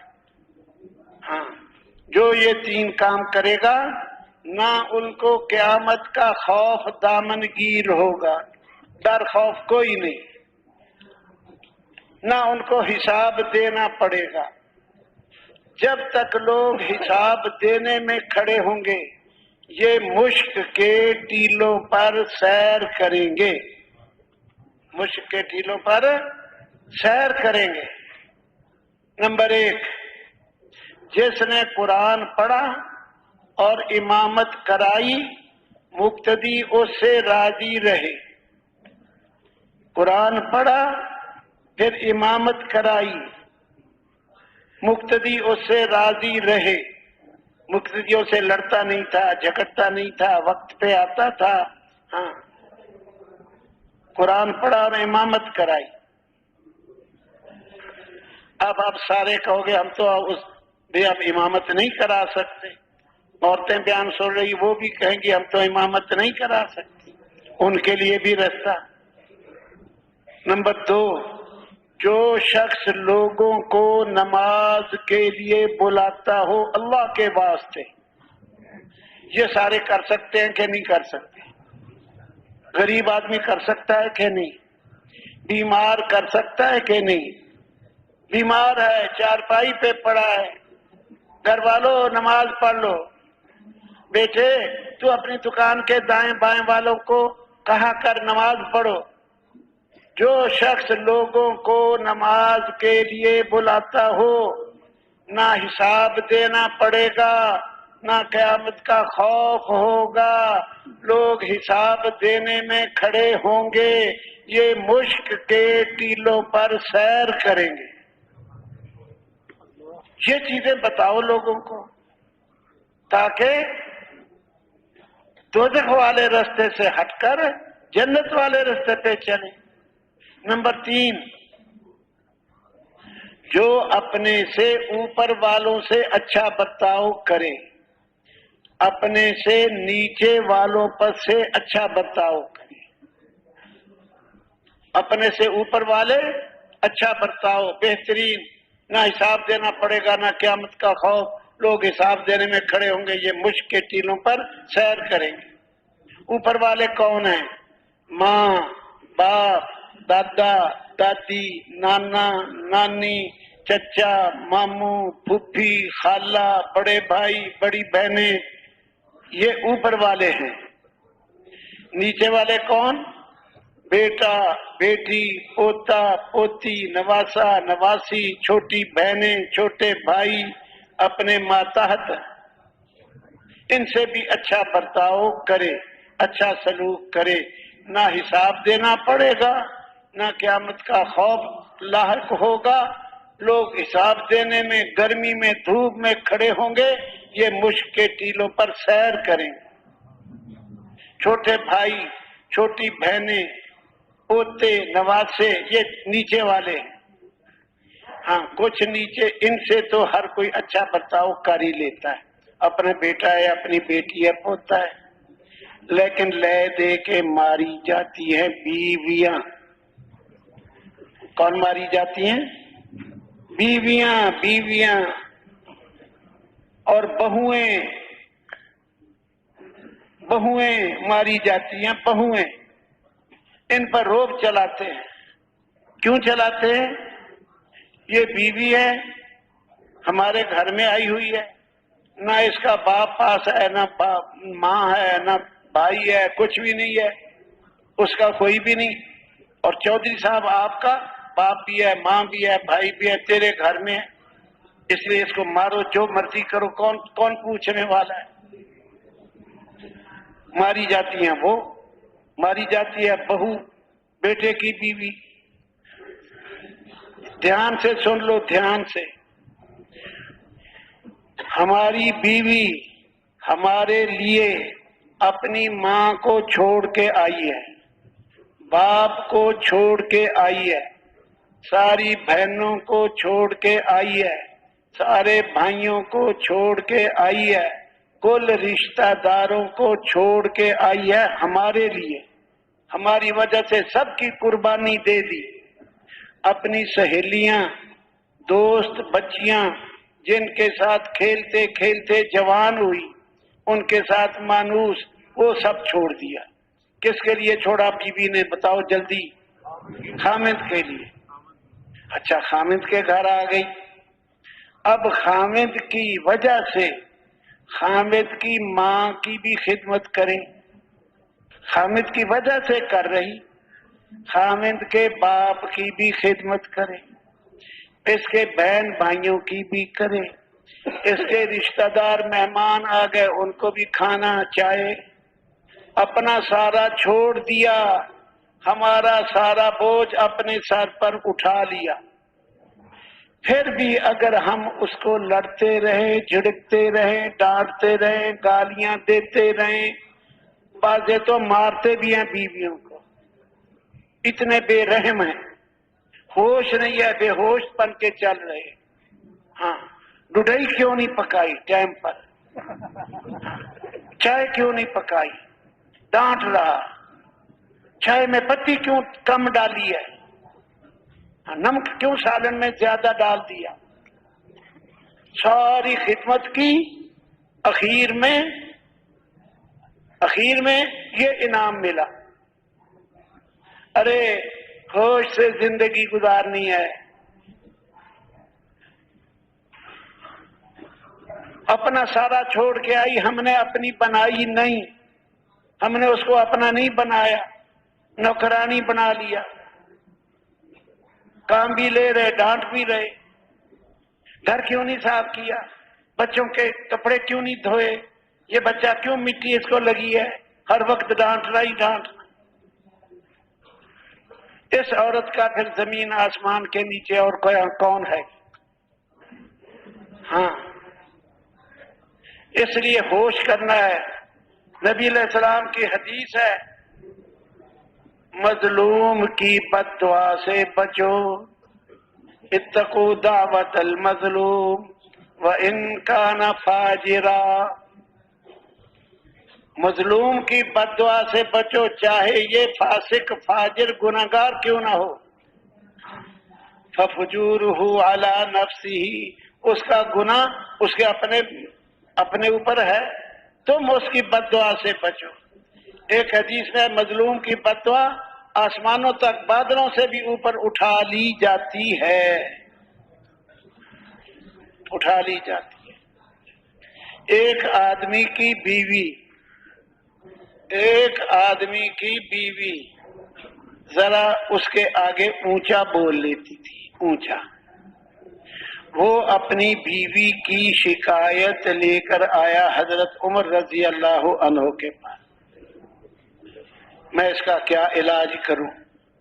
ہاں جو یہ 3 کام کرے گا نہ ان کو قیامت کا خوف دامن گیر ہوگا، ڈر خوف کوئی نہیں، نہ ان کو حساب دینا پڑے گا. جب تک لوگ حساب دینے میں کھڑے ہوں گے یہ مشک کے ٹیلوں پر سیر کریں گے، مشک کے ٹیلوں پر سیر کریں گے. نمبر 1، جس نے قرآن پڑھا اور امامت کرائی مقتدی اس سے راضی رہے. قرآن پڑھا پھر امامت کرائی مقتدی اس سے راضی رہے. مقتدیوں سے لڑتا نہیں تھا، جھگڑتا نہیں تھا، وقت پہ آتا تھا. ہاں قرآن پڑھا اور امامت کرائی. اب آپ سارے کہو گے ہم تو بھی اب امامت نہیں کرا سکتے. عورتیں بیان سن رہی وہ بھی کہیں گی ہم تو امامت نہیں کرا سکتی. ان کے لیے بھی رستہ. نمبر 2، جو شخص لوگوں کو نماز کے لیے بلاتا ہو اللہ کے واسطے، یہ سارے کر سکتے ہیں کہ نہیں کر سکتے؟ غریب آدمی کر سکتا ہے کہ نہیں؟ بیمار کر سکتا ہے کہ نہیں؟ بیمار ہے، چارپائی پہ پڑا ہے، گھر والوں نماز پڑھ لو. بیٹے تو اپنی دکان کے دائیں بائیں والوں کو کہا کر نماز پڑھو. جو شخص لوگوں کو نماز کے لیے بلاتا ہو نہ حساب دینا پڑے گا نہ قیامت کا خوف ہوگا. لوگ حساب دینے میں کھڑے ہوں گے یہ مشک کے ٹیلوں پر سیر کریں گے. یہ چیزیں بتاؤ لوگوں کو تاکہ دوزخ والے رستے سے ہٹ کر جنت والے رستے پہ چلیں. نمبر 3، جو اپنے سے اوپر والوں سے اچھا برتاؤ کرے، اپنے سے نیچے والوں پر سے اچھا برتاؤ کرے. اپنے سے اوپر والے اچھا برتاؤ، بہترین، نہ حساب دینا پڑے گا نہ قیامت کا خوف. لوگ حساب دینے میں کھڑے ہوں گے یہ مشک کے ٹیلوں پر سیر کریں گے. اوپر والے کون ہیں؟ ماں، باپ، دادا، دادی، نانا، نانی، چچا، ماموں، پھوپھی، خالہ، بڑے بھائی، بڑی بہنیں، یہ اوپر والے ہیں. نیچے والے کون؟ بیٹا، بیٹی، پوتا، پوتی، نواسا، نواسی، چھوٹی بہنیں، چھوٹے بھائی، اپنے ماتحت. ان سے بھی اچھا برتاؤ کرے، اچھا سلوک کرے. نہ حساب دینا پڑے گا نہ قیامت کا خوف لاحق ہوگا. لوگ حساب دینے میں گرمی میں دھوپ میں کھڑے ہوں گے یہ مشک کے ٹیلوں پر سیر کریں. چھوٹے بھائی، چھوٹی بہنیں، پوتے، نواسے، یہ نیچے والے ہیں. ہاں کچھ نیچے، ان سے تو ہر کوئی اچھا برتاؤ کر ہی لیتا ہے، اپنے بیٹا ہے، اپنی بیٹی ہے، پوتا ہے. لیکن لے دے کے ماری جاتی ہیں بیویاں. کون ماری جاتی ہیں؟ بیویاں. بیویاں اور بہویں ماری جاتی ہیں. بہویں ان پر روب چلاتے ہیں. کیوں چلاتے ہیں؟ یہ بیوی ہے ہمارے گھر میں آئی ہوئی ہے، نہ اس کا باپ پاس ہے، نہ ماں ہے، نہ بھائی ہے، کچھ بھی نہیں ہے، اس کا کوئی بھی نہیں. اور چودھری صاحب آپ کا باپ بھی ہے، ماں بھی ہے، بھائی بھی ہے، تیرے گھر میں ہے، اس لیے اس کو مارو، جو مرضی کرو، کون پوچھنے والا ہے. ماری جاتی ہیں وہ. ماری جاتی ہے بہو، بیٹے کی بیوی. دھیان سے سن لو، دھیان سے. ہماری بیوی ہمارے لیے اپنی ماں کو چھوڑ کے آئی ہے، باپ کو چھوڑ کے آئی ہے، ساری بہنوں کو چھوڑ کے آئی ہے، سارے بھائیوں کو چھوڑ کے آئی ہے، کل رشتہ داروں کو چھوڑ کے آئی ہے ہمارے لیے، ہماری وجہ سے سب کی قربانی دے دی۔ اپنی سہیلیاں، دوست، بچیاں جن کے ساتھ کھیلتے کھیلتے جوان ہوئی، ان کے ساتھ مانوس، وہ سب چھوڑ دیا۔ کس کے لیے چھوڑا بیوی نے؟ بتاؤ جلدی۔ خامد کے لیے۔ اچھا، خامد کے گھر آ گئی۔ اب خامد کی وجہ سے خامد کی ماں کی بھی خدمت کریں، خامد کی وجہ سے کر رہی، خامد کے باپ کی بھی خدمت کرے، اس کے بہن بھائیوں کی بھی کرے، اس کے رشتہ دار مہمان آ گئے ان کو بھی کھانا چاہے۔ اپنا سارا چھوڑ دیا، ہمارا سارا بوجھ اپنے سر پر اٹھا لیا۔ پھر بھی اگر ہم اس کو لڑتے رہے، جھڑکتے رہے، ڈانٹتے رہے، گالیاں دیتے رہے، بعضے تو مارتے بھی ہیں بیویوں کو، اتنے بے رحم ہیں، ہوش نہیں ہے، بے ہوش بن کے چل رہے۔ ہاں، ڈوڈائی کیوں نہیں پکائی ٹائم پر؟ چائے کیوں نہیں پکائی؟ ڈانٹ رہا۔ چائے میں پتی کیوں کم ڈالی ہے؟ نمک کیوں سالن میں زیادہ ڈال دیا؟ ساری خدمت کی، اخیر میں یہ انعام ملا۔ ارے ہوش سے زندگی گزارنی ہے، اپنا سارا چھوڑ کے آئی، ہم نے اپنی بنائی نہیں، ہم نے اس کو اپنا نہیں بنایا، نوکرانی بنا لیا، کام بھی لے رہے، ڈانٹ بھی رہے، گھر کیوں نہیں صاف کیا، بچوں کے کپڑے کیوں نہیں دھوئے، یہ بچہ کیوں مٹی اس کو لگی ہے، ہر وقت ڈانٹ رہی ڈانٹ۔ اس عورت کا پھر زمین آسمان کے نیچے اور کون ہے؟ ہاں، اس لیے ہوش کرنا ہے۔ نبی علیہ السلام کی حدیث ہے، مظلوم کی بد دعا سے بچو، اتقوا دعوت المظلوم وَإِن كَانَ فَاجِرًا۔ مظلوم کی بد دعا سے بچو، چاہے یہ فاسق فاجر گناہگار کیوں نہ ہو۔ فَفُجُورُهُ عَلَى نَفْسِهِ، اس کا گناہ اس کے اپنے اوپر ہے، تم اس کی بد دعا سے بچو۔ ایک حدیث میں مظلوم کی بد دعا آسمانوں تک بادلوں سے بھی اوپر اٹھا لی جاتی ہے، اٹھا لی جاتی ہے۔ ایک آدمی کی بیوی ذرا اس کے آگے اونچا بول لیتی تھی، اونچا۔ وہ اپنی بیوی کی شکایت لے کر آیا حضرت عمر رضی اللہ عنہ کے پاس، میں اس کا کیا علاج کروں،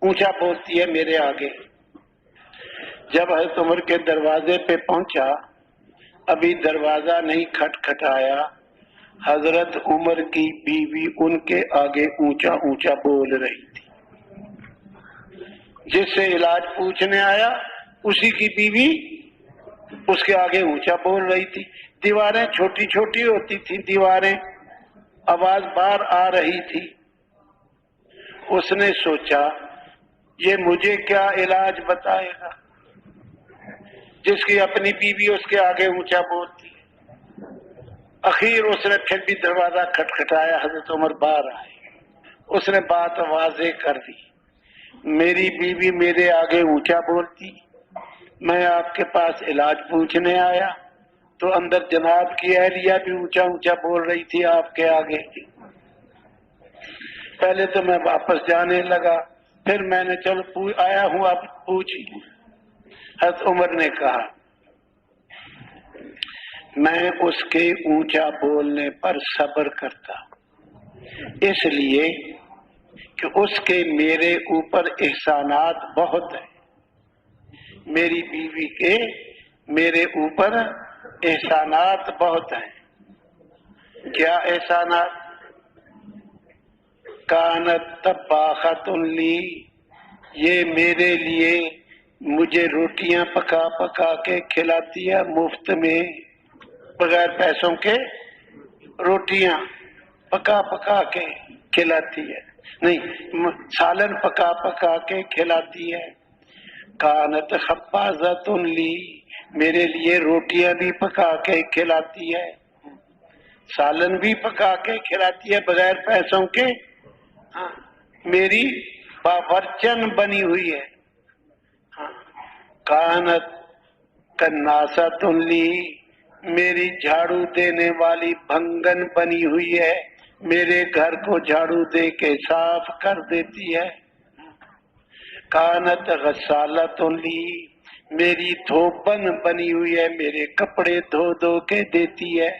اونچا بولتی ہے میرے آگے۔ جب حضرت عمر کے دروازے پہ پہنچا، ابھی دروازہ نہیں کھٹکھٹایا، حضرت عمر کی بیوی ان کے آگے اونچا اونچا بول رہی تھی۔ جس سے علاج پوچھنے آیا اسی کی بیوی اس کے آگے اونچا بول رہی تھی۔ دیواریں چھوٹی چھوٹی ہوتی تھیں، دیواریں، آواز باہر آ رہی تھی۔ اس نے سوچا یہ مجھے کیا علاج بتائے گا، جس کی اپنی بیوی اس کے آگے اونچا بولتی ہے۔ اخیر اس نے پھر بھی دروازہ کھٹکھٹایا، حضرت عمر باہر آئے، اس نے بات واضح کر دی، میری بیوی میرے آگے اونچا بولتی، میں آپ کے پاس علاج پوچھنے آیا تو اندر جناب کی اہلیہ بھی اونچا اونچا بول رہی تھی آپ کے آگے۔ پہلے تو میں واپس جانے لگا، پھر میں نے چلو آیا ہوں اب پوچھ لوں۔ حضرت عمر نے کہا میں اس کے اونچا بولنے پر صبر کرتا ہوں، اس لیے کہ اس کے میرے اوپر احسانات بہت ہیں، میری بیوی کے میرے اوپر احسانات بہت ہیں۔ کیا احسانات؟ کانت طباخۃ لی، یہ میرے لیے مجھے روٹیاں پکا پکا کے کھلاتی ہے مفت میں، بغیر پیسوں کے روٹیاں پکا پکا کے کھلاتی ہے، نہیں سالن پکا پکا کے کھلاتی ہے۔ کانت خبازۃ لی، میرے لیے روٹیاں بھی پکا کے کھلاتی ہے، سالن بھی پکا کے کھلاتی ہے بغیر پیسوں کے، ہاں میری باورچن بنی ہوئی ہے۔ ہاں کانت کناسۃ لی، میری جھاڑو دینے والی بھنگن بنی ہوئی ہے، میرے گھر کو جھاڑو دے کے صاف کر دیتی ہے۔ کانت غسالۃ لی، میری دھوبن بنی ہوئی ہے، میرے کپڑے دھو دھو کے دیتی ہے۔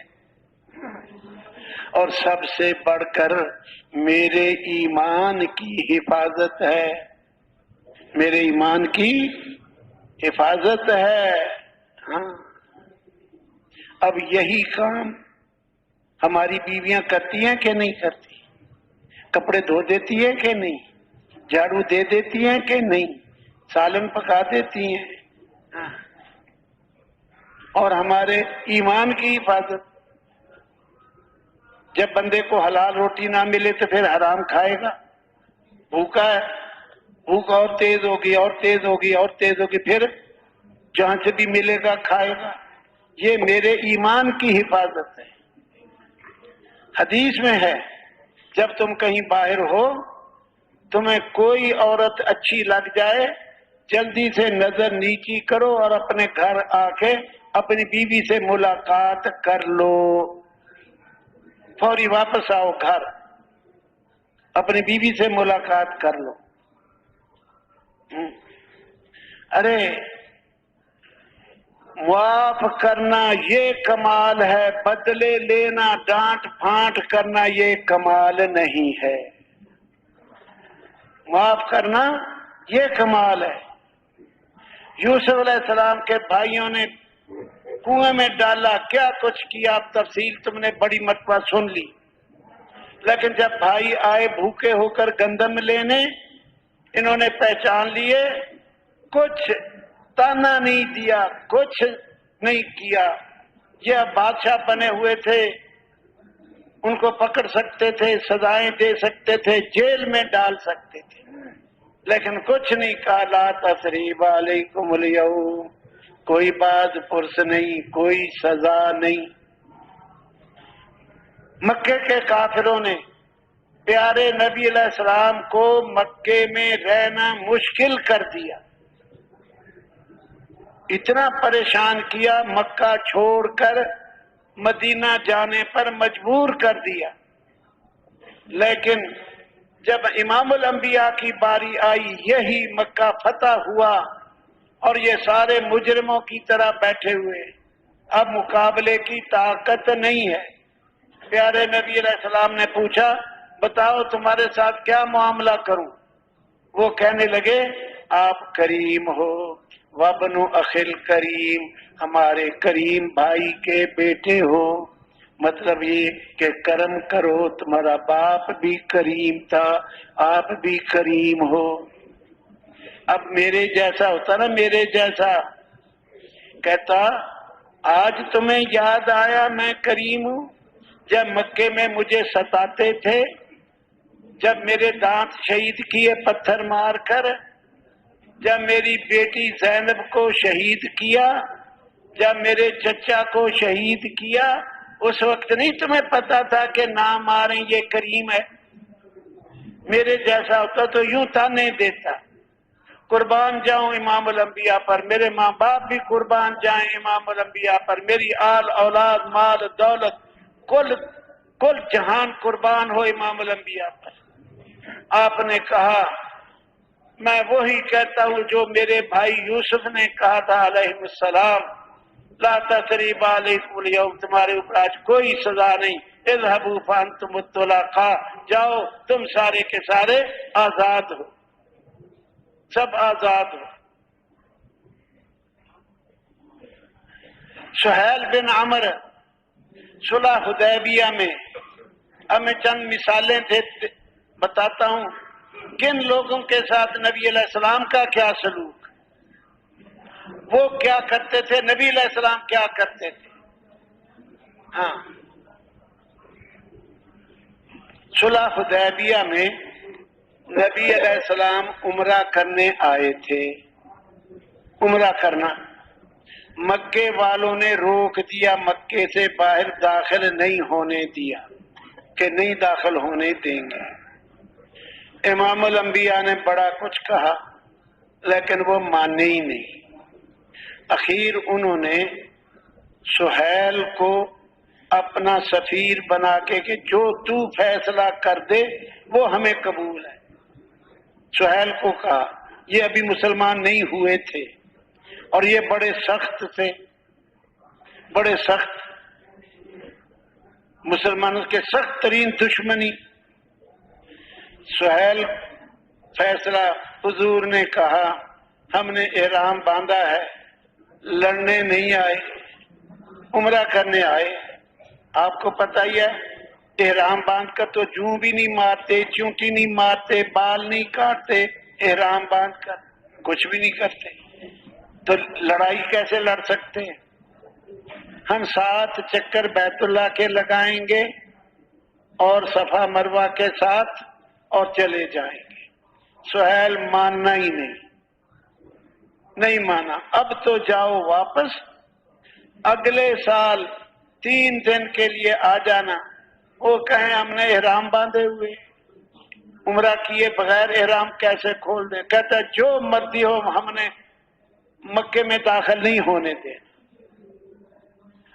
اور سب سے بڑھ کر میرے ایمان کی حفاظت ہے، میرے ایمان کی حفاظت ہے۔ ہاں اب یہی کام ہماری بیویاں کرتی ہیں کہ نہیں کرتی؟ کپڑے دھو دیتی ہیں کہ نہیں؟ جھاڑو دے دیتی ہیں کہ نہیں؟ سالن پکا دیتی ہیں، ہاں۔ اور ہمارے ایمان کی حفاظت، جب بندے کو حلال روٹی نہ ملے تو پھر حرام کھائے گا، بھوکا ہے، بھوک اور تیز ہوگی اور تیز ہوگی اور تیز ہوگی، پھر جہاں سے بھی ملے گا کھائے گا۔ یہ میرے ایمان کی حفاظت ہے۔ حدیث میں ہے جب تم کہیں باہر ہو، تمہیں کوئی عورت اچھی لگ جائے، جلدی سے نظر نیچی کرو اور اپنے گھر آ کے اپنی بیوی سے ملاقات کر لو، فوری واپس آؤ گھر، اپنی بیوی سے ملاقات کر لو۔ ارے معاف کرنا یہ کمال ہے، بدلے لینا ڈانٹ پھانٹ کرنا یہ کمال نہیں ہے۔ معاف کرنا یہ کمال ہے۔ یوسف علیہ السلام کے بھائیوں نے کنویں میں ڈالا، کیا کچھ کیا، اب تفصیل تم نے بڑی مرتبہ سن لی، لیکن جب بھائی آئے بھوکے ہو کر گندم لینے، انہوں نے پہچان لیے، کچھ تانا نہیں دیا، کچھ نہیں کیا۔ یہ اب بادشاہ بنے ہوئے تھے، ان کو پکڑ سکتے تھے، سزائیں دے سکتے تھے، جیل میں ڈال سکتے تھے، لیکن کچھ نہیں کہا۔ لا تثریب علیکم اليوم، کوئی باز پرس نہیں، کوئی سزا نہیں۔ مکے کے کافروں نے پیارے نبی علیہ السلام کو مکے میں رہنا مشکل کر دیا، اتنا پریشان کیا، مکہ چھوڑ کر مدینہ جانے پر مجبور کر دیا۔ لیکن جب امام الانبیاء کی باری آئی، یہی مکہ فتح ہوا اور یہ سارے مجرموں کی طرح بیٹھے ہوئے، اب مقابلے کی طاقت نہیں ہے۔ پیارے نبی علیہ السلام نے پوچھا، بتاؤ تمہارے ساتھ کیا معاملہ کروں؟ وہ کہنے لگے، آپ کریم ہو، وابن اخل کریم، ہمارے کریم بھائی کے بیٹے ہو، مطلب یہ کہ کرم کرو، تمہارا باپ بھی کریم تھا، آپ بھی کریم ہو۔ اب میرے جیسا ہوتا نا، میرے جیسا کہتا، آج تمہیں یاد آیا میں کریم ہوں؟ جب مکے میں مجھے ستاتے تھے، جب میرے دانت شہید کیے پتھر مار کر، جب میری بیٹی زینب کو شہید کیا، جب میرے چچا کو شہید کیا، اس وقت نہیں تمہیں پتا تھا کہ نہ ماریں یہ کریم ہے؟ میرے جیسا ہوتا تو یوں تانے دیتا، قربان جاؤں امام الانبیاء پر، میرے ماں باپ بھی قربان جائیں امام الانبیاء پر، میری آل اولاد مال دولت کل جہان قربان ہو امام الانبیاء پر۔ آپ نے کہا، میں وہی کہتا ہوں جو میرے بھائی یوسف نے کہا تھا علیہ السلام، لا تثریب علیکم اليوم، تمہارے اوپر آج کوئی سزا نہیں، اذهبوا فانتم الطلقاء، جاؤ تم سارے کے سارے آزاد ہو، سب آزاد ہو۔ سہیل بن عمر صلح حدیبیہ میں، اب میں چند مثالیں بتاتا ہوں کن لوگوں کے ساتھ نبی علیہ السلام کا کیا سلوک، وہ کیا کرتے تھے، نبی علیہ السلام کیا کرتے تھے۔ ہاں، صلح حدیبیہ میں نبی علیہ السلام عمرہ کرنے آئے تھے، عمرہ کرنا، مکے والوں نے روک دیا، مکے سے باہر داخل نہیں ہونے دیا کہ نہیں داخل ہونے دیں گے۔ امام الانبیاء نے بڑا کچھ کہا لیکن وہ مانے ہی نہیں۔ اخیر انہوں نے سہیل کو اپنا سفیر بنا کے کہ جو تو فیصلہ کر دے وہ ہمیں قبول ہے، سہیل کو کہا۔ یہ ابھی مسلمان نہیں ہوئے تھے اور یہ بڑے سخت تھے، بڑے سخت، مسلمانوں کے سخت ترین دشمنی۔ سہیل فیصلہ، حضور نے کہا ہم نے احرام باندھا ہے، لڑنے نہیں آئے، عمرہ کرنے آئے۔ آپ کو پتہ ہی ہے احرام باندھ کر تو جوں بھی نہیں مارتے، چونٹی نہیں مارتے، بال نہیں کاٹتے، احرام باندھ کر کچھ بھی نہیں کرتے، تو لڑائی کیسے لڑ سکتے ہیں؟ ہم 7 چکر بیت اللہ کے لگائیں گے اور صفا مروہ کے ساتھ اور چلے جائیں گے۔ سہیل ماننا ہی نہیں مانا۔ اب تو جاؤ واپس، اگلے سال 3 دن کے لیے آ جانا۔ وہ کہیں ہم نے احرام باندھے ہوئے، عمرہ کیے بغیر احرام کیسے کھول دیں؟ کہتا جو مرضی ہو ہم نے مکے میں داخل نہیں ہونے دے۔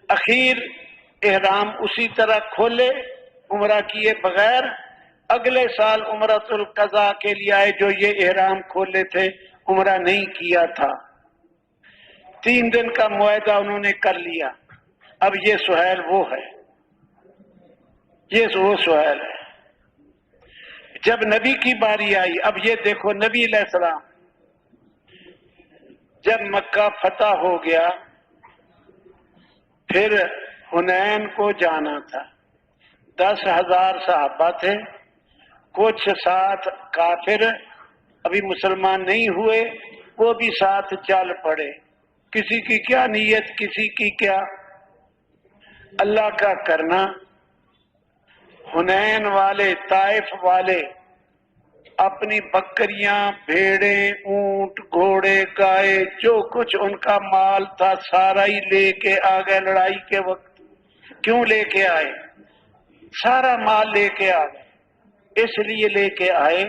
اخیر احرام اسی طرح کھولے، عمرہ کیے بغیر، اگلے سال عمرۃ القضاء کے لیے آئے جو یہ احرام کھولے تھے، عمرہ نہیں کیا تھا۔ 3 دن کا معاہدہ انہوں نے کر لیا۔ اب یہ سہیل وہ ہے، یہ وہ سہیل ہے۔ جب نبی کی باری آئی، اب یہ دیکھو نبی علیہ السلام جب مکہ فتح ہو گیا، پھر حنین کو جانا تھا، 10,000 صحابہ تھے، کچھ ساتھ کافر ابھی مسلمان نہیں ہوئے، وہ بھی ساتھ چل پڑے، کسی کی کیا نیت، کسی کی کیا، اللہ کا کرنا۔ حنین والے، طائف والے اپنی بکریاں، بھیڑیں، اونٹ، گھوڑے، گائے، جو کچھ ان کا مال تھا سارا ہی لے کے آ گئے لڑائی کے وقت۔ کیوں لے کے آئے؟ سارا مال لے کے آ گئے، اس لیے لے کے آئے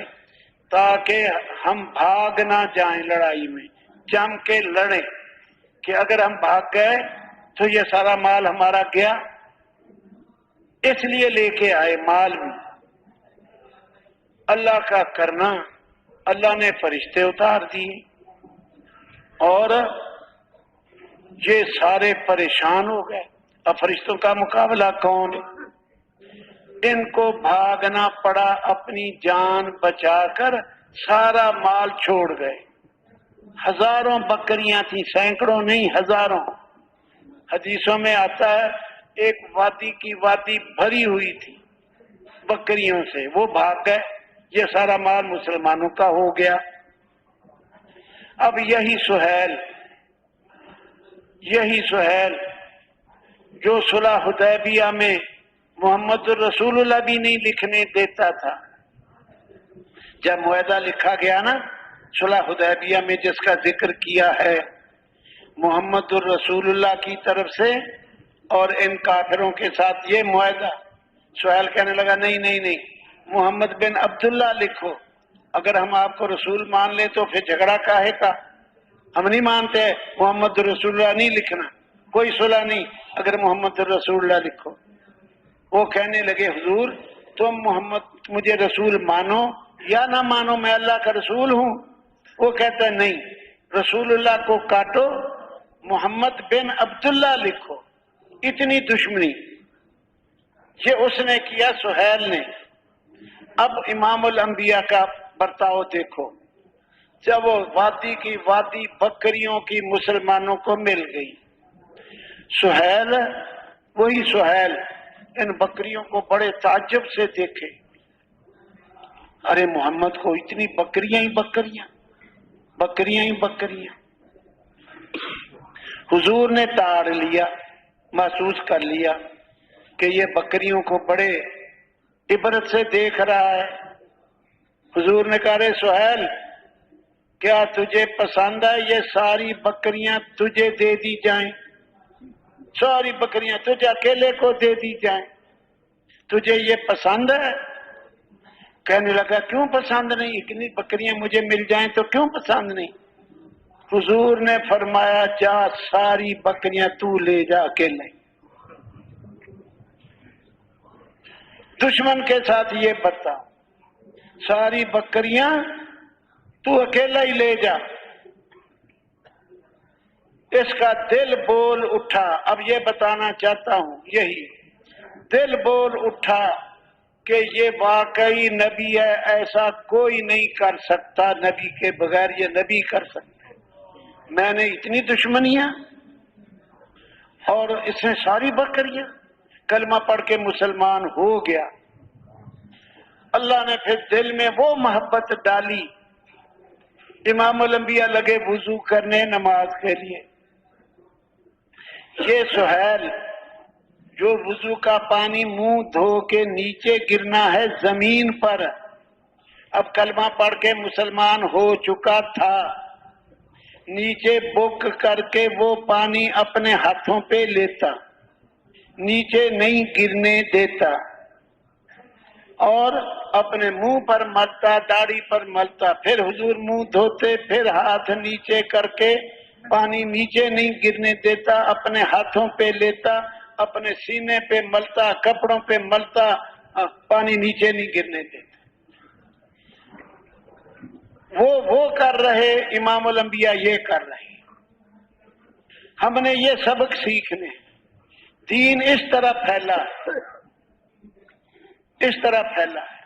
تاکہ ہم بھاگ نہ جائیں لڑائی میں، جم کے لڑیں کہ اگر ہم بھاگ گئے تو یہ سارا مال ہمارا گیا، اس لیے لے کے آئے مال بھی۔ اللہ کا کرنا، اللہ نے فرشتے اتار دیے اور یہ سارے پریشان ہو گئے۔ اب فرشتوں کا مقابلہ کون؟ ان کو بھاگنا پڑا، اپنی جان بچا کر سارا مال چھوڑ گئے۔ ہزاروں بکریاں تھیں، سینکڑوں نہیں، ہزاروں۔ حدیثوں میں آتا ہے ایک وادی کی وادی بھری ہوئی تھی بکریوں سے، وہ بھاگ گئے، یہ سارا مال مسلمانوں کا ہو گیا۔ اب یہی سہیل جو صلح حدیبیہ میں محمد الرسول اللہ بھی نہیں لکھنے دیتا تھا، جب معاہدہ لکھا گیا نا صلح حدیبیہ میں جس کا ذکر کیا ہے محمد الرسول اللہ کی طرف سے اور ان کافروں کے ساتھ یہ معاہدہ، سہیل کہنے لگا نہیں، محمد بن عبداللہ لکھو، اگر ہم آپ کو رسول مان لیں تو پھر جھگڑا کاہے کا، ہم نہیں مانتے، محمد رسول اللہ نہیں لکھنا، کوئی صلح نہیں، اگر محمد رسول اللہ لکھو۔ وہ کہنے لگے حضور تم محمد مجھے رسول مانو یا نہ مانو، میں اللہ کا رسول ہوں۔ وہ کہتا ہے نہیں، رسول اللہ کو کاٹو، محمد بن عبداللہ لکھو۔ اتنی دشمنی یہ اس نے کیا، سہیل نے۔ اب امام الانبیاء کا برتاؤ دیکھو، جب وہ وادی کی وادی بکریوں کی مسلمانوں کو مل گئی، سہیل، وہی سہیل ان بکریوں کو بڑے تعجب سے دیکھے، ارے محمد کو اتنی بکریاں ہی بکریاں، بکریاں ہی بکریاں۔ حضور نے تاڑ لیا، محسوس کر لیا کہ یہ بکریوں کو بڑے عبرت سے دیکھ رہا ہے۔ حضور نے کہا، رے سہیل، کیا تجھے پسند ہے یہ ساری بکریاں تجھے دے دی جائیں؟ ساری بکریاں تجھے اکیلے کو دے دی جائیں، تجھے یہ پسند ہے؟ کہنے لگا، کیوں پسند نہیں؟ اتنی بکریاں مجھے مل جائیں تو کیوں پسند نہیں؟ حضور نے فرمایا، جا ساری بکریاں تو لے جا اکیلے۔ دشمن کے ساتھ یہ بتا، ساری بکریاں تو اکیلا ہی لے جا۔ اس کا دل بول اٹھا۔ اب یہ بتانا چاہتا ہوں، یہی دل بول اٹھا کہ یہ واقعی نبی ہے، ایسا کوئی نہیں کر سکتا، نبی کے بغیر یہ نبی کر سکتا ہے۔ میں نے اتنی دشمنیاں اور اس نے ساری بکریاں۔ کلمہ پڑھ کے مسلمان ہو گیا۔ اللہ نے پھر دل میں وہ محبت ڈالی، امام الانبیاء لگے وضو کرنے نماز کے لیے۔ یہ سہیل جو وضو کا پانی منہ دھو کے نیچے گرنا ہے زمین پر، اب کلمہ پڑھ کے مسلمان ہو چکا تھا، نیچے بک کر کے وہ پانی اپنے ہاتھوں پہ لیتا، نیچے نہیں گرنے دیتا، اور اپنے منہ پر ملتا، داڑھی پر ملتا، پھر حضور منہ دھوتے، پھر ہاتھ نیچے کر کے پانی نیچے نہیں گرنے دیتا، اپنے ہاتھوں پہ لیتا، اپنے سینے پہ ملتا، کپڑوں پہ ملتا، پانی نیچے نہیں گرنے دیتا۔ وہ کر رہے، امام الانبیاء یہ کر رہے۔ ہم نے یہ سبق سیکھنے، دین اس طرح پھیلا، اس طرح پھیلا ہے،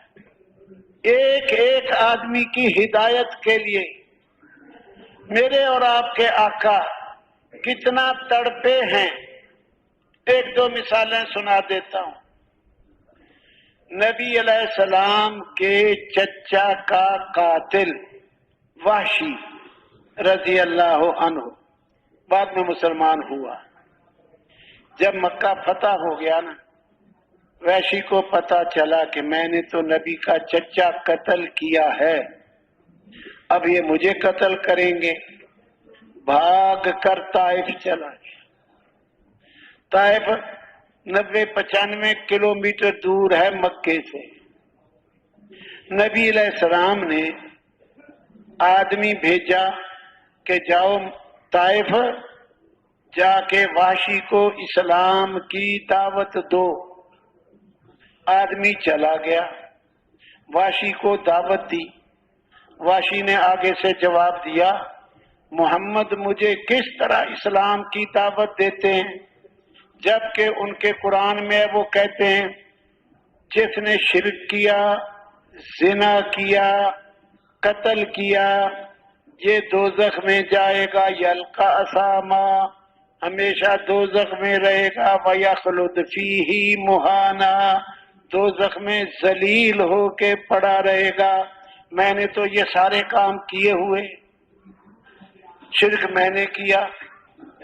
ایک ایک آدمی کی ہدایت کے لیے میرے اور آپ کے آقا کتنا تڑپے ہیں۔ ایک دو مثالیں سنا دیتا ہوں۔ نبی علیہ السلام کے چچا کا قاتل وحشی رضی اللہ عنہ بعد میں مسلمان ہوا۔ جب مکہ فتح ہو گیا نا، وحشی کو پتا چلا کہ میں نے تو نبی کا چچا قتل کیا ہے، اب یہ مجھے قتل کریں گے، بھاگ کر طائف چلا گیا۔ طائف 90-95 کلومیٹر دور ہے مکے سے۔ نبی علیہ السلام نے آدمی بھیجا کہ جاؤ طائف، جا کے وحشی کو اسلام کی دعوت دو۔ آدمی چلا گیا، وحشی کو دعوت دی۔ وحشی نے آگے سے جواب دیا، محمد مجھے کس طرح اسلام کی دعوت دیتے ہیں، جبکہ ان کے قرآن میں وہ کہتے ہیں جس نے شرک کیا، زنا کیا، قتل کیا، یہ دوزخ میں جائے گا، یلقا اساما، ہمیشہ دوزخ میں رہے گا، وَيَخْلُدْ فِيهِ مُهَانًا، دوزخ میں ذلیل ہو کے پڑا رہے گا۔ میں نے تو یہ سارے کام کیے ہوئے، شرک میں نے کیا،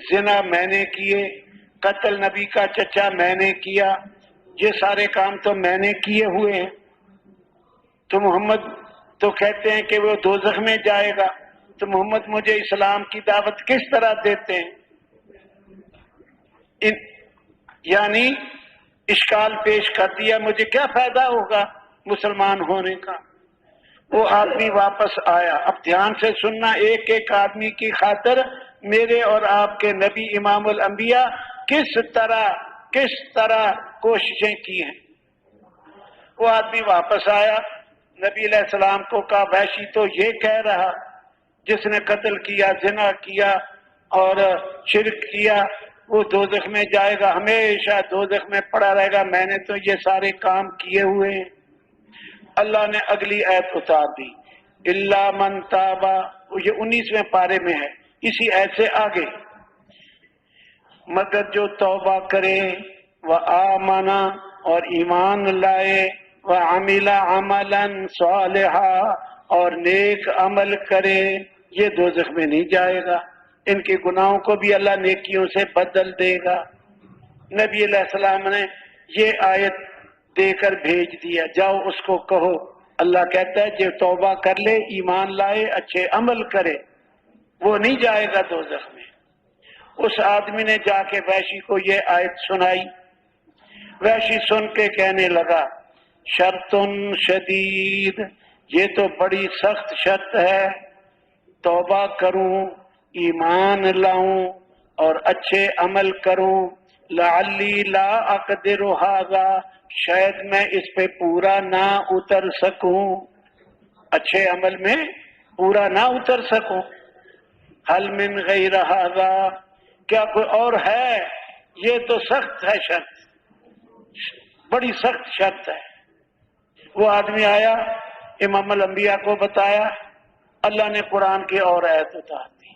زنا میں نے کیے، قتل نبی کا چچا میں نے کیا، یہ سارے کام تو میں نے کیے ہوئے ہیں، تو محمد تو کہتے ہیں کہ وہ دوزخ میں جائے گا، تو محمد مجھے اسلام کی دعوت کس طرح دیتے ہیں؟ یعنی اشکال پیش کر دیا، مجھے کیا فائدہ ہوگا مسلمان ہونے کا؟ وہ آدمی واپس آیا۔ اب دھیان سے سننا، ایک ایک آدمی کی خاطر میرے اور آپ کے نبی امام الانبیاء کس طرح کوششیں کی ہیں۔ وہ آدمی واپس آیا، نبی علیہ السلام کو کہا وحشی تو یہ کہہ رہا، جس نے قتل کیا، زنا کیا اور شرک کیا وہ دوزخ میں جائے گا، ہمیشہ دوزخ میں پڑا رہے گا، میں نے تو یہ سارے کام کیے ہوئے ہیں۔ اللہ نے اگلی آیت اتار دی، الا من تاب، یہ 19ویں پارے میں ہے، اسی آیت سے آگے، مگر جو توبہ کرے وآمنا اور ایمان لائے وعمل عملا صالحا، اور نیک عمل کرے، یہ دوزخ میں نہیں جائے گا، ان کے گناہوں کو بھی اللہ نیکیوں سے بدل دے گا۔ نبی علیہ السلام نے یہ آیت دے کر بھیج دیا، جاؤ اس کو کہو، اللہ کہتا ہے جو توبہ کر لے، ایمان لائے، اچھے عمل کرے، وہ نہیں جائے گا دوزخ میں۔ اس آدمی نے جا کے وحشی کو یہ آیت سنائی، وحشی سن کے کہنے لگا شرط شدید، یہ تو بڑی سخت شرط ہے، توبہ کروں، ایمان لاؤں اور اچھے عمل کروں، لعلی لا اقدر ھذا، شاید میں اس پہ پورا نہ اتر سکوں، اچھے عمل میں پورا نہ اتر سکوں۔ حل من غیر ھذا، کیا کوئی اور ہے؟ یہ تو سخت ہے شرط، بڑی سخت شرط ہے۔ وہ آدمی آیا، امام الانبیاء کو بتایا، اللہ نے قرآن کی اور آیت اتار دی،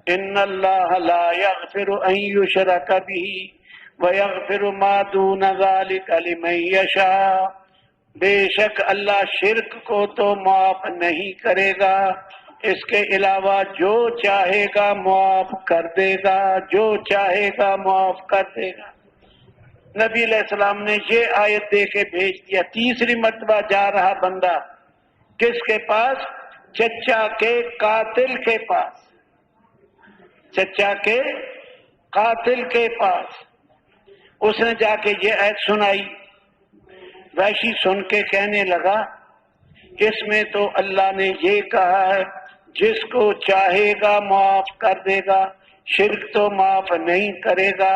ان اللہ لا یغفر ان یشرک بہ ویغفر ما دون ذلک لمن یشاء، بے شک اللہ شرک کو تو معاف نہیں کرے گا، اس کے علاوہ جو چاہے گا معاف کر دے گا، جو چاہے گا معاف کر دے گا۔ نبی علیہ السلام نے یہ آیت دے کے بھیج دیا۔ تیسری مرتبہ جا رہا بندہ کس کے پاس؟ چچا کے قاتل کے پاس، چچا کے قاتل کے پاس۔ اس نے جا کے یہ آیت سنائی، وحشی سن کے کہنے لگا اس میں تو اللہ نے یہ کہا ہے جس کو چاہے گا معاف کر دے گا، شرک تو معاف نہیں کرے گا،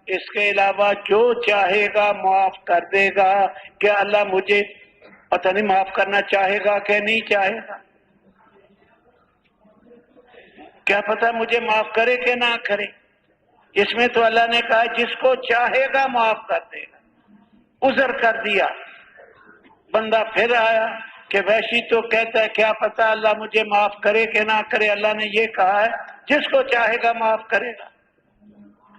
اس کے علاوہ جو چاہے گا معاف کر دے گا۔ کیا اللہ مجھے پتہ نہیں معاف کرنا چاہے گا کہ نہیں چاہے گا؟ کیا پتہ مجھے معاف کرے کہ نہ کرے؟ اس میں تو اللہ نے کہا جس کو چاہے گا معاف کر دے گا، عذر کر دیا۔ بندہ پھر آیا کہ وحشی تو کہتا ہے کیا پتہ اللہ مجھے معاف کرے کہ نہ کرے، اللہ نے یہ کہا ہے جس کو چاہے گا معاف کرے گا۔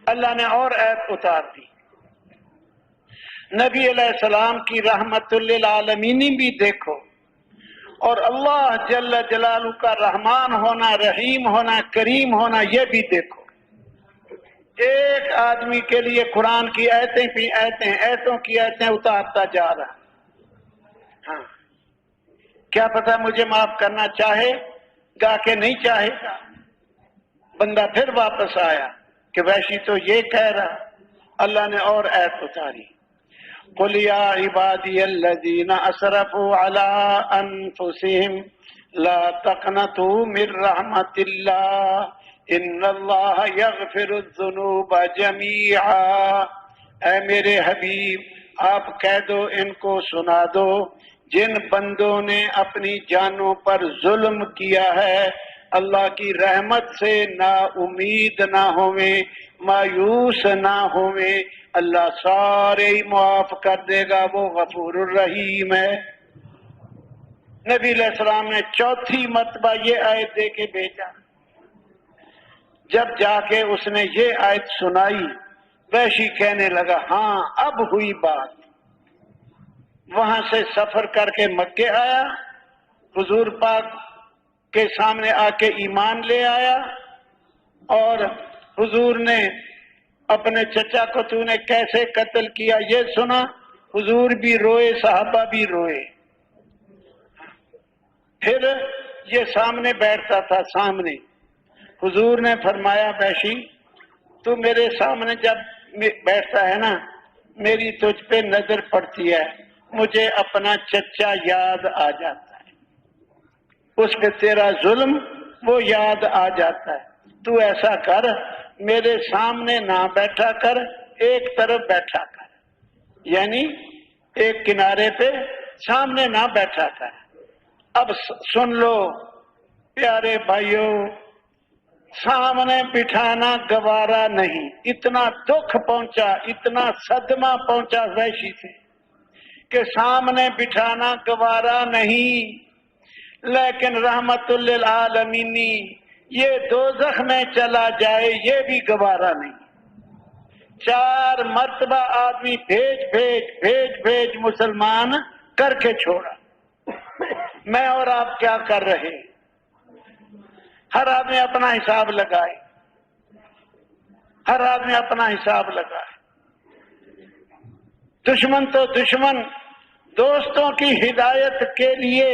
اللہ نے اور آیت اتار دی۔ نبی علیہ السلام کی رحمت للعالمین بھی دیکھو، اور اللہ جل جلالہ کا رحمان ہونا، رحیم ہونا، کریم ہونا یہ بھی دیکھو۔ ایک آدمی کے لیے قرآن کی آیتیں کی آیتیں، آیتوں کی آیتیں اتارتا جا رہا۔ ہاں، کیا پتہ مجھے معاف کرنا چاہے گا کہ نہیں چاہے گا؟ بندہ پھر واپس آیا کہ وحشی تو یہ کہہ رہا۔ اللہ نے اور آیت اتاری، قل یا عبادی الذین اسرفوا علی انفسہم لا تقنطوا من رحمت اللہ ان اللہ یغفر الذنوب جمیعا۔ اے میرے حبیب آپ کہہ دو، ان کو سنا دو جن بندوں نے اپنی جانوں پر ظلم کیا ہے، اللہ کی رحمت سے نا امید نہ ہوئیں، مایوس نہ ہوئیں، اللہ سارے ہی معاف کر دے گا، وہ غفور الرحیم ہے۔ نبی علیہ السلام نے چوتھی مرتبہ یہ آیت دے کے بھیجا۔ جب جا کے اس نے یہ آیت سنائی، وحشی کہنے لگا ہاں اب ہوئی بات۔ وہاں سے سفر کر کے مکے آیا، حضور پاک کے سامنے آ کے ایمان لے آیا، اور حضور نے اپنے چچا کو تو نے کیسے قتل کیا یہ سنا، حضور بھی روئے، صحابہ بھی روئے۔ پھر یہ سامنے بیٹھتا تھا، سامنے حضور نے فرمایا وحشی تو میرے سامنے جب بیٹھتا ہے نا، میری تجھ پہ نظر پڑتی ہے، مجھے اپنا چچا یاد آ جاتا ہے، اس پہ تیرا ظلم وہ یاد آ جاتا ہے، تو ایسا کر میرے سامنے نہ بیٹھا کر، ایک طرف بیٹھا کر، یعنی ایک کنارے پہ، سامنے نہ بیٹھا کر۔ اب سن لو پیارے بھائیوں، سامنے بٹھانا گوارا نہیں، اتنا دکھ پہنچا، اتنا صدمہ پہنچا وحشی سے کہ سامنے بٹھانا گوارا نہیں، لیکن رحمت للعالمین یہ دوزخ میں چلا جائے یہ بھی گوارا نہیں۔ 4 مرتبہ آدمی بھیج مسلمان کر کے چھوڑا۔ میں اور آپ کیا کر رہے ہیں؟ ہر آدمی اپنا حساب لگائے، ہر آدمی اپنا حساب لگائے۔ دشمن تو دشمن دوستوں کی ہدایت کے لیے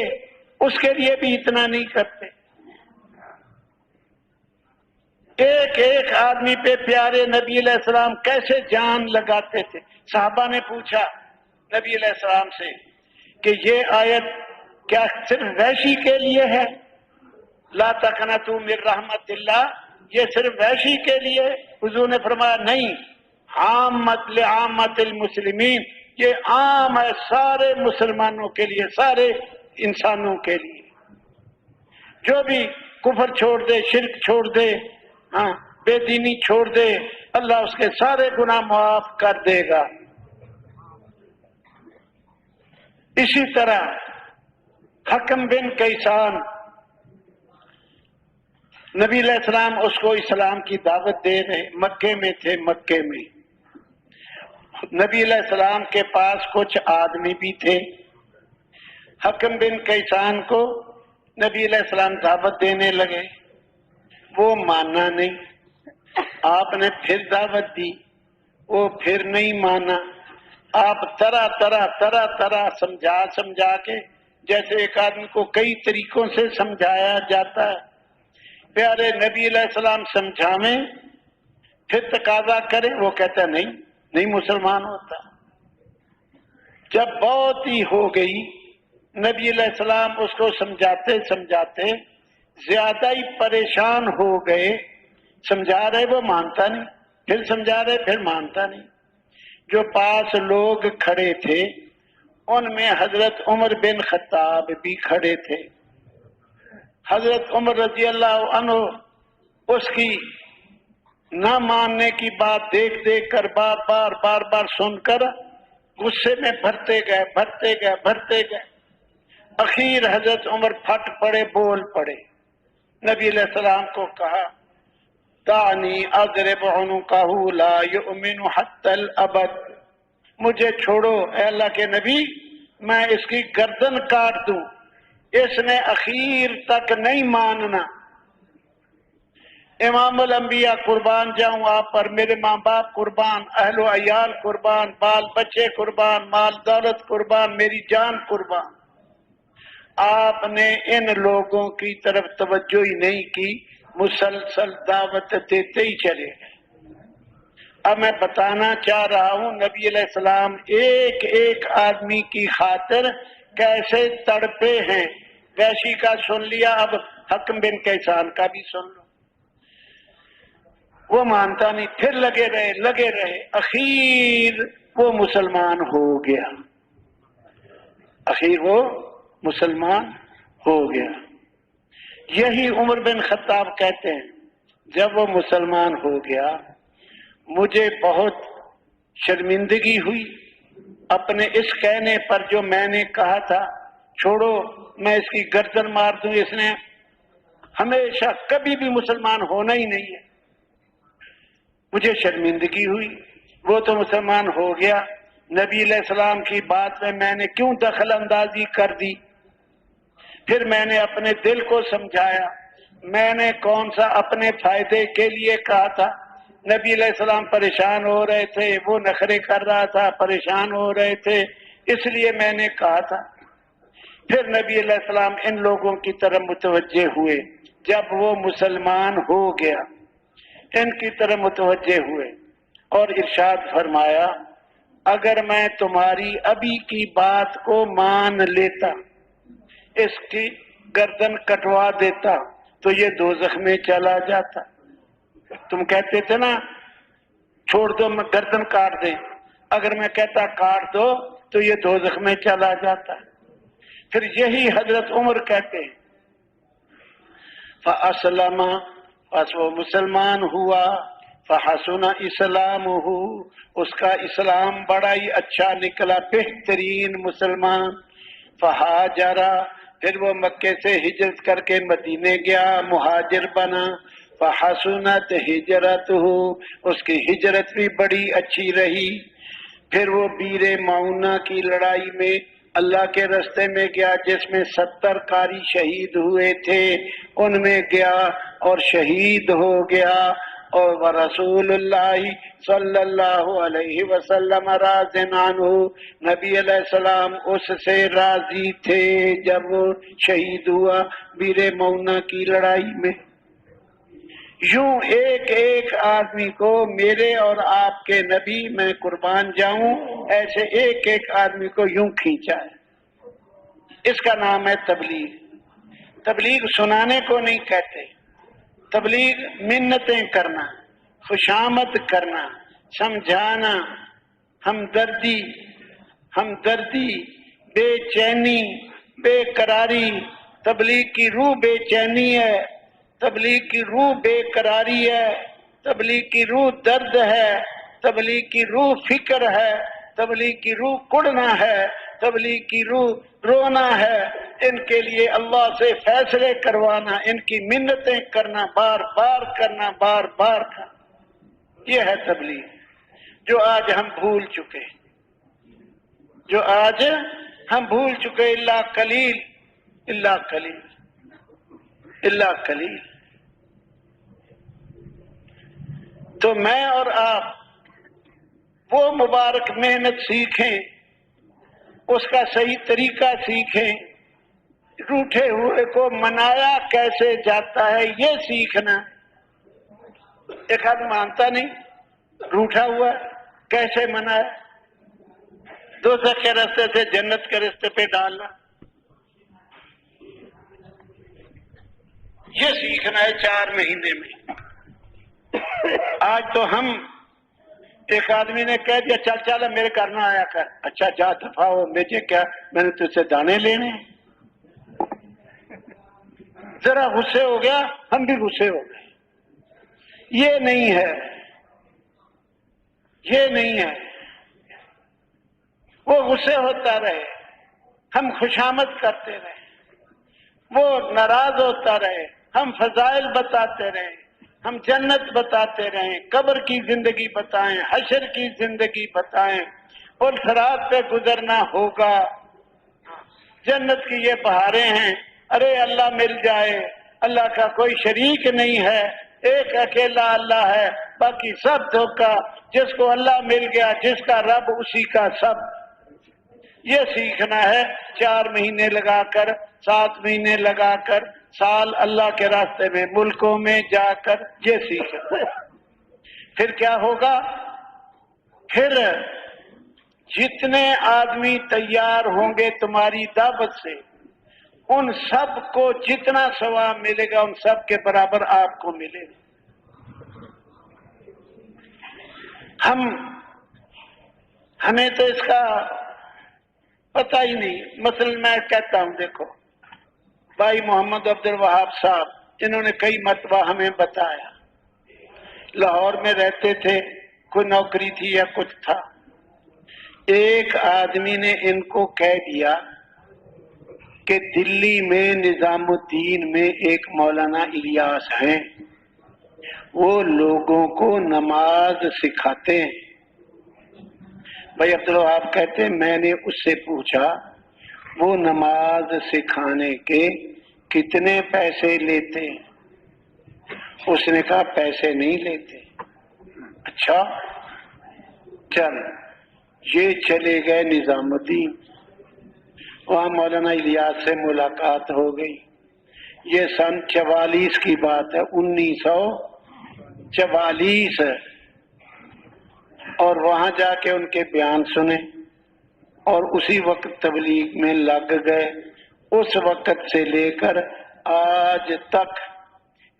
اس کے لیے بھی اتنا نہیں کرتے۔ ایک ایک آدمی پہ پیارے نبی علیہ السلام کیسے جان لگاتے تھے۔ صحابہ نے پوچھا نبی علیہ السلام سے کہ یہ آیت کیا صرف وحشی کے لیے ہے؟ لا تقنطوا من رحمت اللہ، یہ صرف وحشی کے لیے؟ حضور نے فرمایا نہیں، عامت لعامت المسلمین، یہ عام ہے سارے مسلمانوں کے لیے، سارے انسانوں کے لیے۔ جو بھی کفر چھوڑ دے، شرک چھوڑ دے، بے دینی چھوڑ دے، اللہ اس کے سارے گناہ معاف کر دے گا۔ اسی طرح حکم بن کیسان، نبی علیہ السلام اس کو اسلام کی دعوت دے رہے، مکے میں تھے۔ مکے میں نبی علیہ السلام کے پاس کچھ آدمی بھی تھے۔ حکم بن کیسان کو نبی علیہ السلام دعوت دینے لگے، وہ مانا نہیں۔ آپ نے پھر دعوت دی، وہ پھر نہیں مانا۔ آپ طرح سمجھا کے، جیسے ایک آدمی کو کئی طریقوں سے سمجھایا جاتا ہے، پیارے نبی علیہ السلام سمجھاویں پھر تقاضا کرے، وہ کہتا نہیں مسلمان ہوتا۔ جب بہت ہی ہو گئی، نبی علیہ السلام اس کو سمجھاتے زیادہ ہی پریشان ہو گئے۔ سمجھا رہے وہ مانتا نہیں، پھر سمجھا رہے پھر مانتا نہیں۔ جو پاس لوگ کھڑے تھے ان میں حضرت عمر بن خطاب بھی کھڑے تھے۔ حضرت عمر رضی اللہ عنہ اس کی نہ ماننے کی بات دیکھ کر بار سن کر غصے میں بھرتے گئے۔ اخیر حضرت عمر پھٹ پڑے، بول پڑے۔ نبی علیہ السلام کو کہا دعنی اضرب عنقہ لا یؤمن حتی الابد، مجھے چھوڑو اے اللہ کے نبی، میں اس کی گردن کاٹ دوں، اس نے اخیر تک نہیں ماننا۔ امام الانبیاء قربان جاؤں آپ پر، میرے ماں باپ قربان، اہل و عیال قربان، بال بچے قربان، مال دولت قربان، میری جان قربان۔ آپ نے ان لوگوں کی طرف توجہ ہی نہیں کی، مسلسل دعوت دیتے ہی چلے گئے۔ اب میں بتانا چاہ رہا ہوں نبی علیہ السلام ایک ایک آدمی کی خاطر کیسے تڑپے ہیں۔ ویشی کا سن لیا، اب حکم بن کیسان کا بھی سن لو۔ وہ مانتا نہیں، پھر لگے رہے، اخیر وہ مسلمان ہو گیا۔ یہی عمر بن خطاب کہتے ہیں جب وہ مسلمان ہو گیا مجھے بہت شرمندگی ہوئی اپنے اس کہنے پر جو میں نے کہا تھا چھوڑو میں اس کی گردن مار دوں، اس نے ہمیشہ کبھی بھی مسلمان ہونا ہی نہیں ہے۔ مجھے شرمندگی ہوئی، وہ تو مسلمان ہو گیا، نبی علیہ السلام کی بات میں نے کیوں دخل اندازی کر دی؟ پھر میں نے اپنے دل کو سمجھایا، میں نے کون سا اپنے فائدے کے لیے کہا تھا؟ نبی علیہ السلام پریشان ہو رہے تھے، وہ نخرے کر رہا تھا، پریشان ہو رہے تھے، اس لیے میں نے کہا تھا۔ پھر نبی علیہ السلام ان لوگوں کی طرف متوجہ ہوئے، جب وہ مسلمان ہو گیا ان کی طرف متوجہ ہوئے اور ارشاد فرمایا اگر میں تمہاری ابھی کی بات کو مان لیتا، اس کی گردن کٹوا دیتا تو یہ دوزخ میں چلا جاتا۔ تم کہتے تھے نا چھوڑ دو میں گردن کاٹ دیں، اگر میں کہتا کاٹ دو تو یہ دوزخ میں چلا جاتا۔ پھر یہی حضرت عمر کہتے ہیں فَأَسْلَمَ، پس وہ مسلمان ہوا، فَحَسُنَ إِسْلَامُهُ، اس کا اسلام بڑا ہی اچھا نکلا، بہترین مسلمان۔ فَحَاجَرَ، پھر وہ مکے سے ہجرت کر کے مدینے گیا، مہاجر بنا۔ فَحَسُنَتْ ہِجْرَتُهُ، اس کی ہجرت بھی بڑی اچھی رہی۔ پھر وہ بیر معونہ کی لڑائی میں اللہ کے راستے میں گیا جس میں 70 قاری شہید ہوئے تھے، ان میں گیا اور شہید ہو گیا، اور رسول اللہ صلی اللہ علیہ وسلم راض عنہ، نبی علیہ السلام اس سے راضی تھے جب وہ شہید ہوا بیر مونا کی لڑائی میں۔ یوں ایک ایک آدمی کو میرے اور آپ کے نبی میں قربان جاؤں، ایسے ایک ایک آدمی کو یوں کھینچا ہے۔ اس کا نام ہے تبلیغ۔ تبلیغ سنانے کو نہیں کہتے، تبلیغ منتیں کرنا، خوشامد کرنا، سمجھانا، ہمدردی، بے چینی، بے قراری۔ تبلیغ کی روح بے چینی ہے، تبلیغ کی روح بے قراری ہے، تبلیغ کی روح درد ہے، تبلیغ کی روح فکر ہے، تبلیغ کی روح کڑنا ہے، تبلیغ کی روح رونا ہے، ان کے لیے اللہ سے فیصلے کروانا، ان کی منتیں کرنا، بار بار کرنا، بار بار کرنا، یہ ہے تبلیغ جو آج ہم بھول چکے، جو آج ہم بھول چکے۔ اللہ قلیل، اللہ قلیل، اللہ قلیل۔ تو میں اور آپ وہ مبارک محنت سیکھیں، اس کا صحیح طریقہ سیکھیں، روٹھے ہوئے کو منایا کیسے جاتا ہے یہ سیکھنا۔ ایک آدمی مانتا نہیں، روٹھا ہوا کیسے منایا، دوزخ کے راستے سے جنت کے راستے پہ ڈالنا، یہ سیکھنا ہے 4 مہینے میں۔ آج تو ہم، ایک آدمی نے کہہ دیا چل چل میرے گھر نہ آیا کر، اچھا جا دفعہ ہو، مجھے کیا، میں نے تجھ سے دانے لینے۔ ذرا غصے ہو گیا، ہم بھی غصے ہو گئے۔ یہ نہیں ہے، یہ نہیں ہے۔ وہ غصے ہوتا رہے، ہم خوشامد کرتے رہے، وہ ناراض ہوتا رہے، ہم فضائل بتاتے رہے، ہم جنت بتاتے رہیں، قبر کی زندگی بتائیں، حشر کی زندگی بتائیں، اور صراط پہ گزرنا ہوگا، جنت کی یہ بہاریں ہیں، ارے اللہ مل جائے، اللہ کا کوئی شریک نہیں ہے، ایک اکیلا اللہ ہے، باقی سب دھوکا، جس کو اللہ مل گیا، جس کا رب اسی کا سب۔ یہ سیکھنا ہے 4 مہینے لگا کر، 7 مہینے لگا کر، سال اللہ کے راستے میں، ملکوں میں جا کر، یہ سیکھنا ہے۔ پھر کیا ہوگا؟ پھر جتنے آدمی تیار ہوں گے تمہاری دعوت سے، ان سب کو جتنا ثواب ملے گا ان سب کے برابر آپ کو ملے گا۔ ہمیں تو اس کا پتہ ہی نہیں۔ مثلا میں کہتا ہوں، دیکھو بھائی محمد عبد الوہاب صاحب، انہوں نے کئی مرتبہ ہمیں بتایا، لاہور میں رہتے تھے، کوئی نوکری تھی یا کچھ تھا، ایک آدمی نے ان کو کہہ دیا کہ دلی میں نظام الدین میں ایک مولانا الیاس ہیں، وہ لوگوں کو نماز سکھاتے ہیں۔ بھائی عبدالوہاب کہتے ہیں میں نے اس سے پوچھا وہ نماز سکھانے کے کتنے پیسے لیتے؟ اس نے کہا پیسے نہیں لیتے۔ اچھا چل، یہ چلے گئے نظام الدین، وہاں مولانا الیاس سے ملاقات ہو گئی۔ یہ سن 44 کی بات ہے، 1944، اور وہاں جا کے ان کے بیان سنے اور اسی وقت تبلیغ میں لگ گئے۔ اس وقت سے لے کر آج تک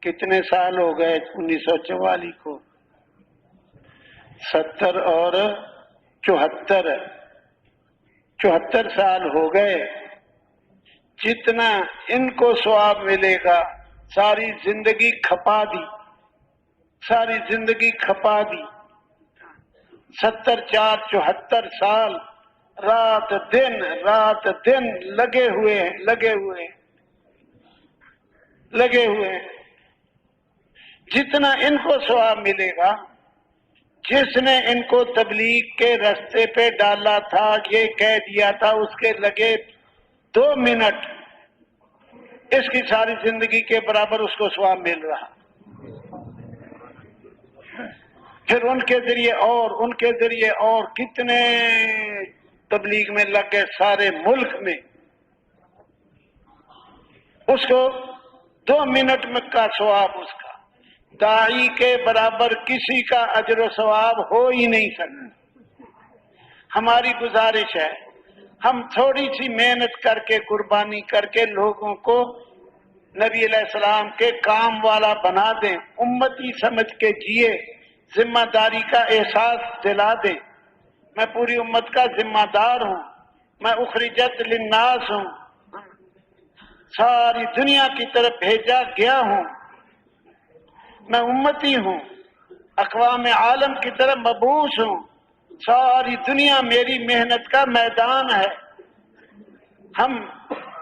کتنے سال ہو گئے؟ 1944 کو 70 اور 74 سال ہو گئے۔ جتنا ان کو ثواب ملے گا ساری زندگی کھپا دی، ساری زندگی کھپا دی۔ 70 4 74 سال رات دن لگے ہوئے ہیں۔ جتنا ان کو ثواب ملے گا جس نے ان کو تبلیغ کے راستے پہ ڈالا تھا، یہ کہہ دیا تھا، اس کے لگے 2 منٹ، اس کی ساری زندگی کے برابر اس کو ثواب مل رہا۔ پھر ان کے ذریعے اور کتنے تبلیغ میں لگ گئے سارے ملک میں، اس کو 2 منٹ میں کا ثواب اس کا داعی کے برابر کسی کا اجر و ثواب ہو ہی نہیں سکتا۔ ہماری گزارش ہے ہم تھوڑی سی محنت کر کے، قربانی کر کے لوگوں کو نبی علیہ السلام کے کام والا بنا دیں، امتی سمجھ کے جیے، ذمہ داری کا احساس دلا دیں۔ میں پوری امت کا ذمہ دار ہوں، میں اخرجت للناس ہوں، ساری دنیا کی طرف بھیجا گیا ہوں، میں امتی ہوں، اقوام عالم کی طرف مبعوث ہوں، ساری دنیا میری محنت کا میدان ہے۔ ہم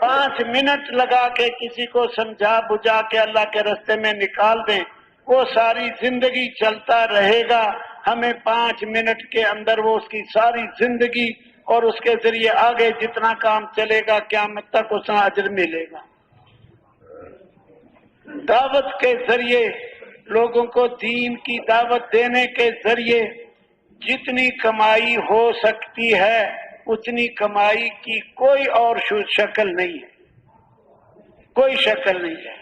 5 منٹ لگا کے کسی کو سمجھا بجھا کے اللہ کے راستے میں نکال دیں، وہ ساری زندگی چلتا رہے گا، ہمیں 5 منٹ کے اندر وہ اس کی ساری زندگی اور اس کے ذریعے آگے جتنا کام چلے گا قیامت تک اتنا اجر ملے گا۔ دعوت کے ذریعے، لوگوں کو دین کی دعوت دینے کے ذریعے جتنی کمائی ہو سکتی ہے اتنی کمائی کی کوئی اور شکل نہیں ہے، کوئی شکل نہیں ہے۔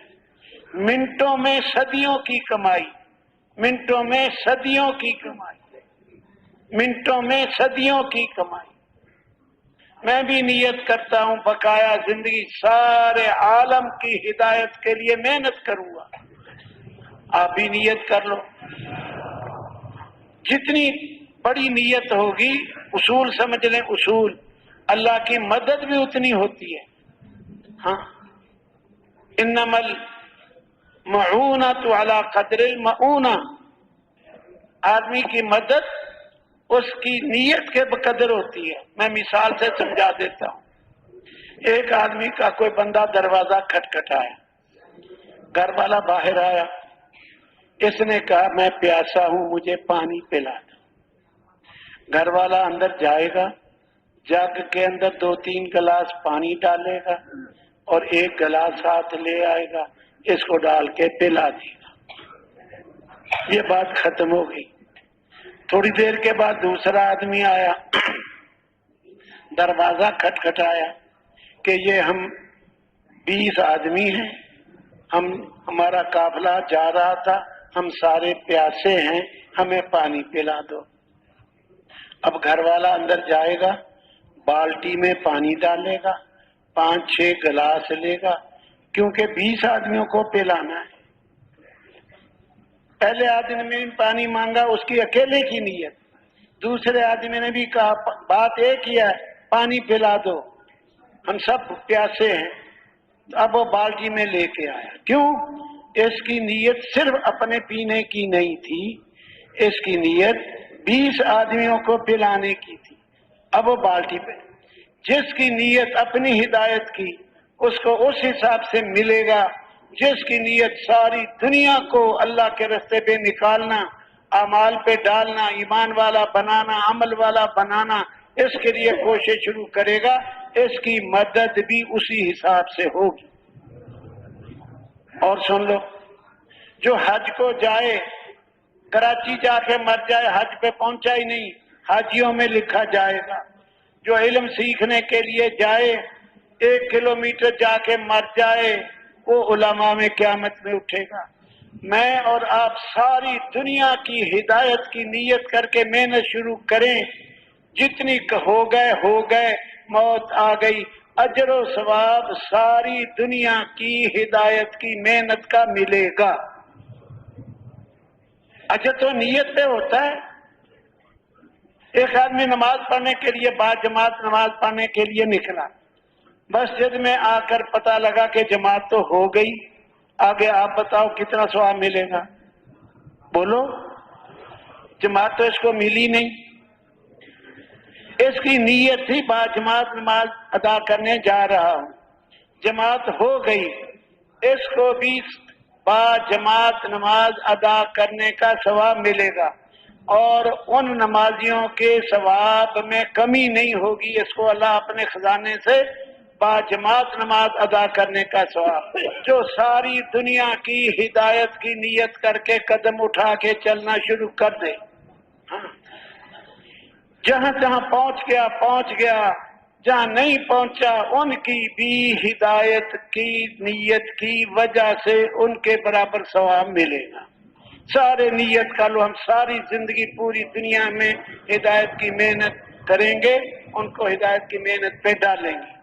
منٹوں میں صدیوں کی کمائی، منٹوں میں صدیوں کی کمائی، منٹوں میں صدیوں کی کمائی۔ میں بھی نیت کرتا ہوں بقایا زندگی سارے عالم کی ہدایت کے لیے محنت کروں گا، آپ بھی نیت کر لو۔ جتنی بڑی نیت ہوگی، اصول سمجھ لیں، اصول، اللہ کی مدد بھی اتنی ہوتی ہے۔ ہاں، انما المعونۃ علی قدر المعونہ، آدمی کی مدد اس کی نیت کے بقدر ہوتی ہے۔ میں مثال سے سمجھا دیتا ہوں۔ ایک آدمی کا کوئی بندہ دروازہ کھٹکھٹایا، گھر والا باہر آیا، اس نے کہا میں پیاسا ہوں، مجھے پانی پلا دو۔ گھر والا اندر جائے گا، جگ کے اندر 2-3 گلاس پانی ڈالے گا اور 1 گلاس ہاتھ لے آئے گا، اس کو ڈال کے پلا دے گا۔ یہ بات ختم ہو گئی۔ تھوڑی دیر کے بعد دوسرا آدمی آیا، دروازہ کھٹکھٹایا کہ یہ ہم 20 آدمی ہیں، ہمارا قافلہ جا رہا تھا، ہم سارے پیاسے ہیں، ہمیں پانی پلا دو۔ اب گھر والا اندر جائے گا، بالٹی میں پانی ڈالے گا، 5-6 گلاس لے گا، کیونکہ 20 آدمیوں کو پلانا ہے۔ پہلے آدمی نے پانی مانگا، اس کی اکیلے کی نیت، دوسرے آدمی نے بھی کہا بات ایک ہی ہے، پانی پلا دو، ہم سب پیاسے ہیں۔ اب وہ بالٹی میں لے کے آیا، کیوں؟ اس کی نیت صرف اپنے پینے کی نہیں تھی، اس کی نیت 20 آدمیوں کو پلانے کی تھی۔ اب وہ بالٹی پہ، جس کی نیت اپنی ہدایت کی اس کو اس حساب سے ملے گا، جس کی نیت ساری دنیا کو اللہ کے راستے پہ نکالنا، اعمال پہ ڈالنا، ایمان والا بنانا، عمل والا بنانا، اس کے لیے کوشش شروع کرے گا، اس کی مدد بھی اسی حساب سے ہوگی۔ اور سن لو، جو حج کو جائے، کراچی جا کے مر جائے، حج پہ پہنچا ہی نہیں، حاجیوں میں لکھا جائے گا۔ جو علم سیکھنے کے لیے جائے، 1 کلومیٹر جا کے مر جائے، وہ علماء میں قیامت میں اٹھے گا۔ میں اور آپ ساری دنیا کی ہدایت کی نیت کر کے محنت شروع کریں، جتنی ہو گئے، موت آ گئی، اجر و ثواب ساری دنیا کی ہدایت کی محنت کا ملے گا۔ اجر تو نیت پہ ہوتا ہے۔ ایک آدمی نماز پڑھنے کے لیے باجماعت نماز پڑھنے کے لیے نکلا، مسجد میں آ کر پتہ لگا کہ جماعت تو ہو گئی، آگے آپ بتاؤ کتنا ثواب ملے گا؟ بولو، جماعت تو اس کو ملی نہیں، اس کی نیت تھی باجماعت نماز ادا کرنے جا رہا ہوں، جماعت ہو گئی، اس کو بھی باجماعت نماز ادا کرنے کا ثواب ملے گا۔ اور ان نمازیوں کے ثواب میں کمی نہیں ہوگی، اس کو اللہ اپنے خزانے سے باجماعت نماز ادا کرنے کا ثواب، جو ساری دنیا کی ہدایت کی نیت کر کے قدم اٹھا کے چلنا شروع کر دے، جہاں جہاں پہنچ گیا، جہاں نہیں پہنچا ان کی بھی ہدایت کی نیت کی وجہ سے ان کے برابر ثواب ملے گا۔ سارے نیت کا لو، ہم ساری زندگی پوری دنیا میں ہدایت کی محنت کریں گے، ان کو ہدایت کی محنت پہ ڈالیں گے،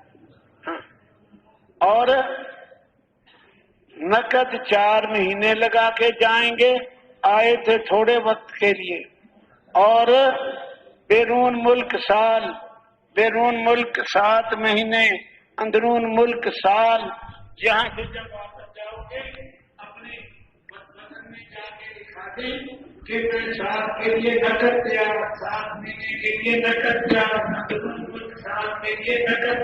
اور نقد 4 مہینے لگا کے جائیں گے، آئے تھے تھوڑے وقت کے لیے، اور بیرون ملک 7 مہینے، اندرون ملک سال، یہاں سے جب واپس جاؤ گے اپنے وطن میں جا کے دکھا دیں کہ میں 7 کے لیے نقد دیا، 7 مہینے کے لیے نقد دیا، اندرون ملک 7 کے لیے نقد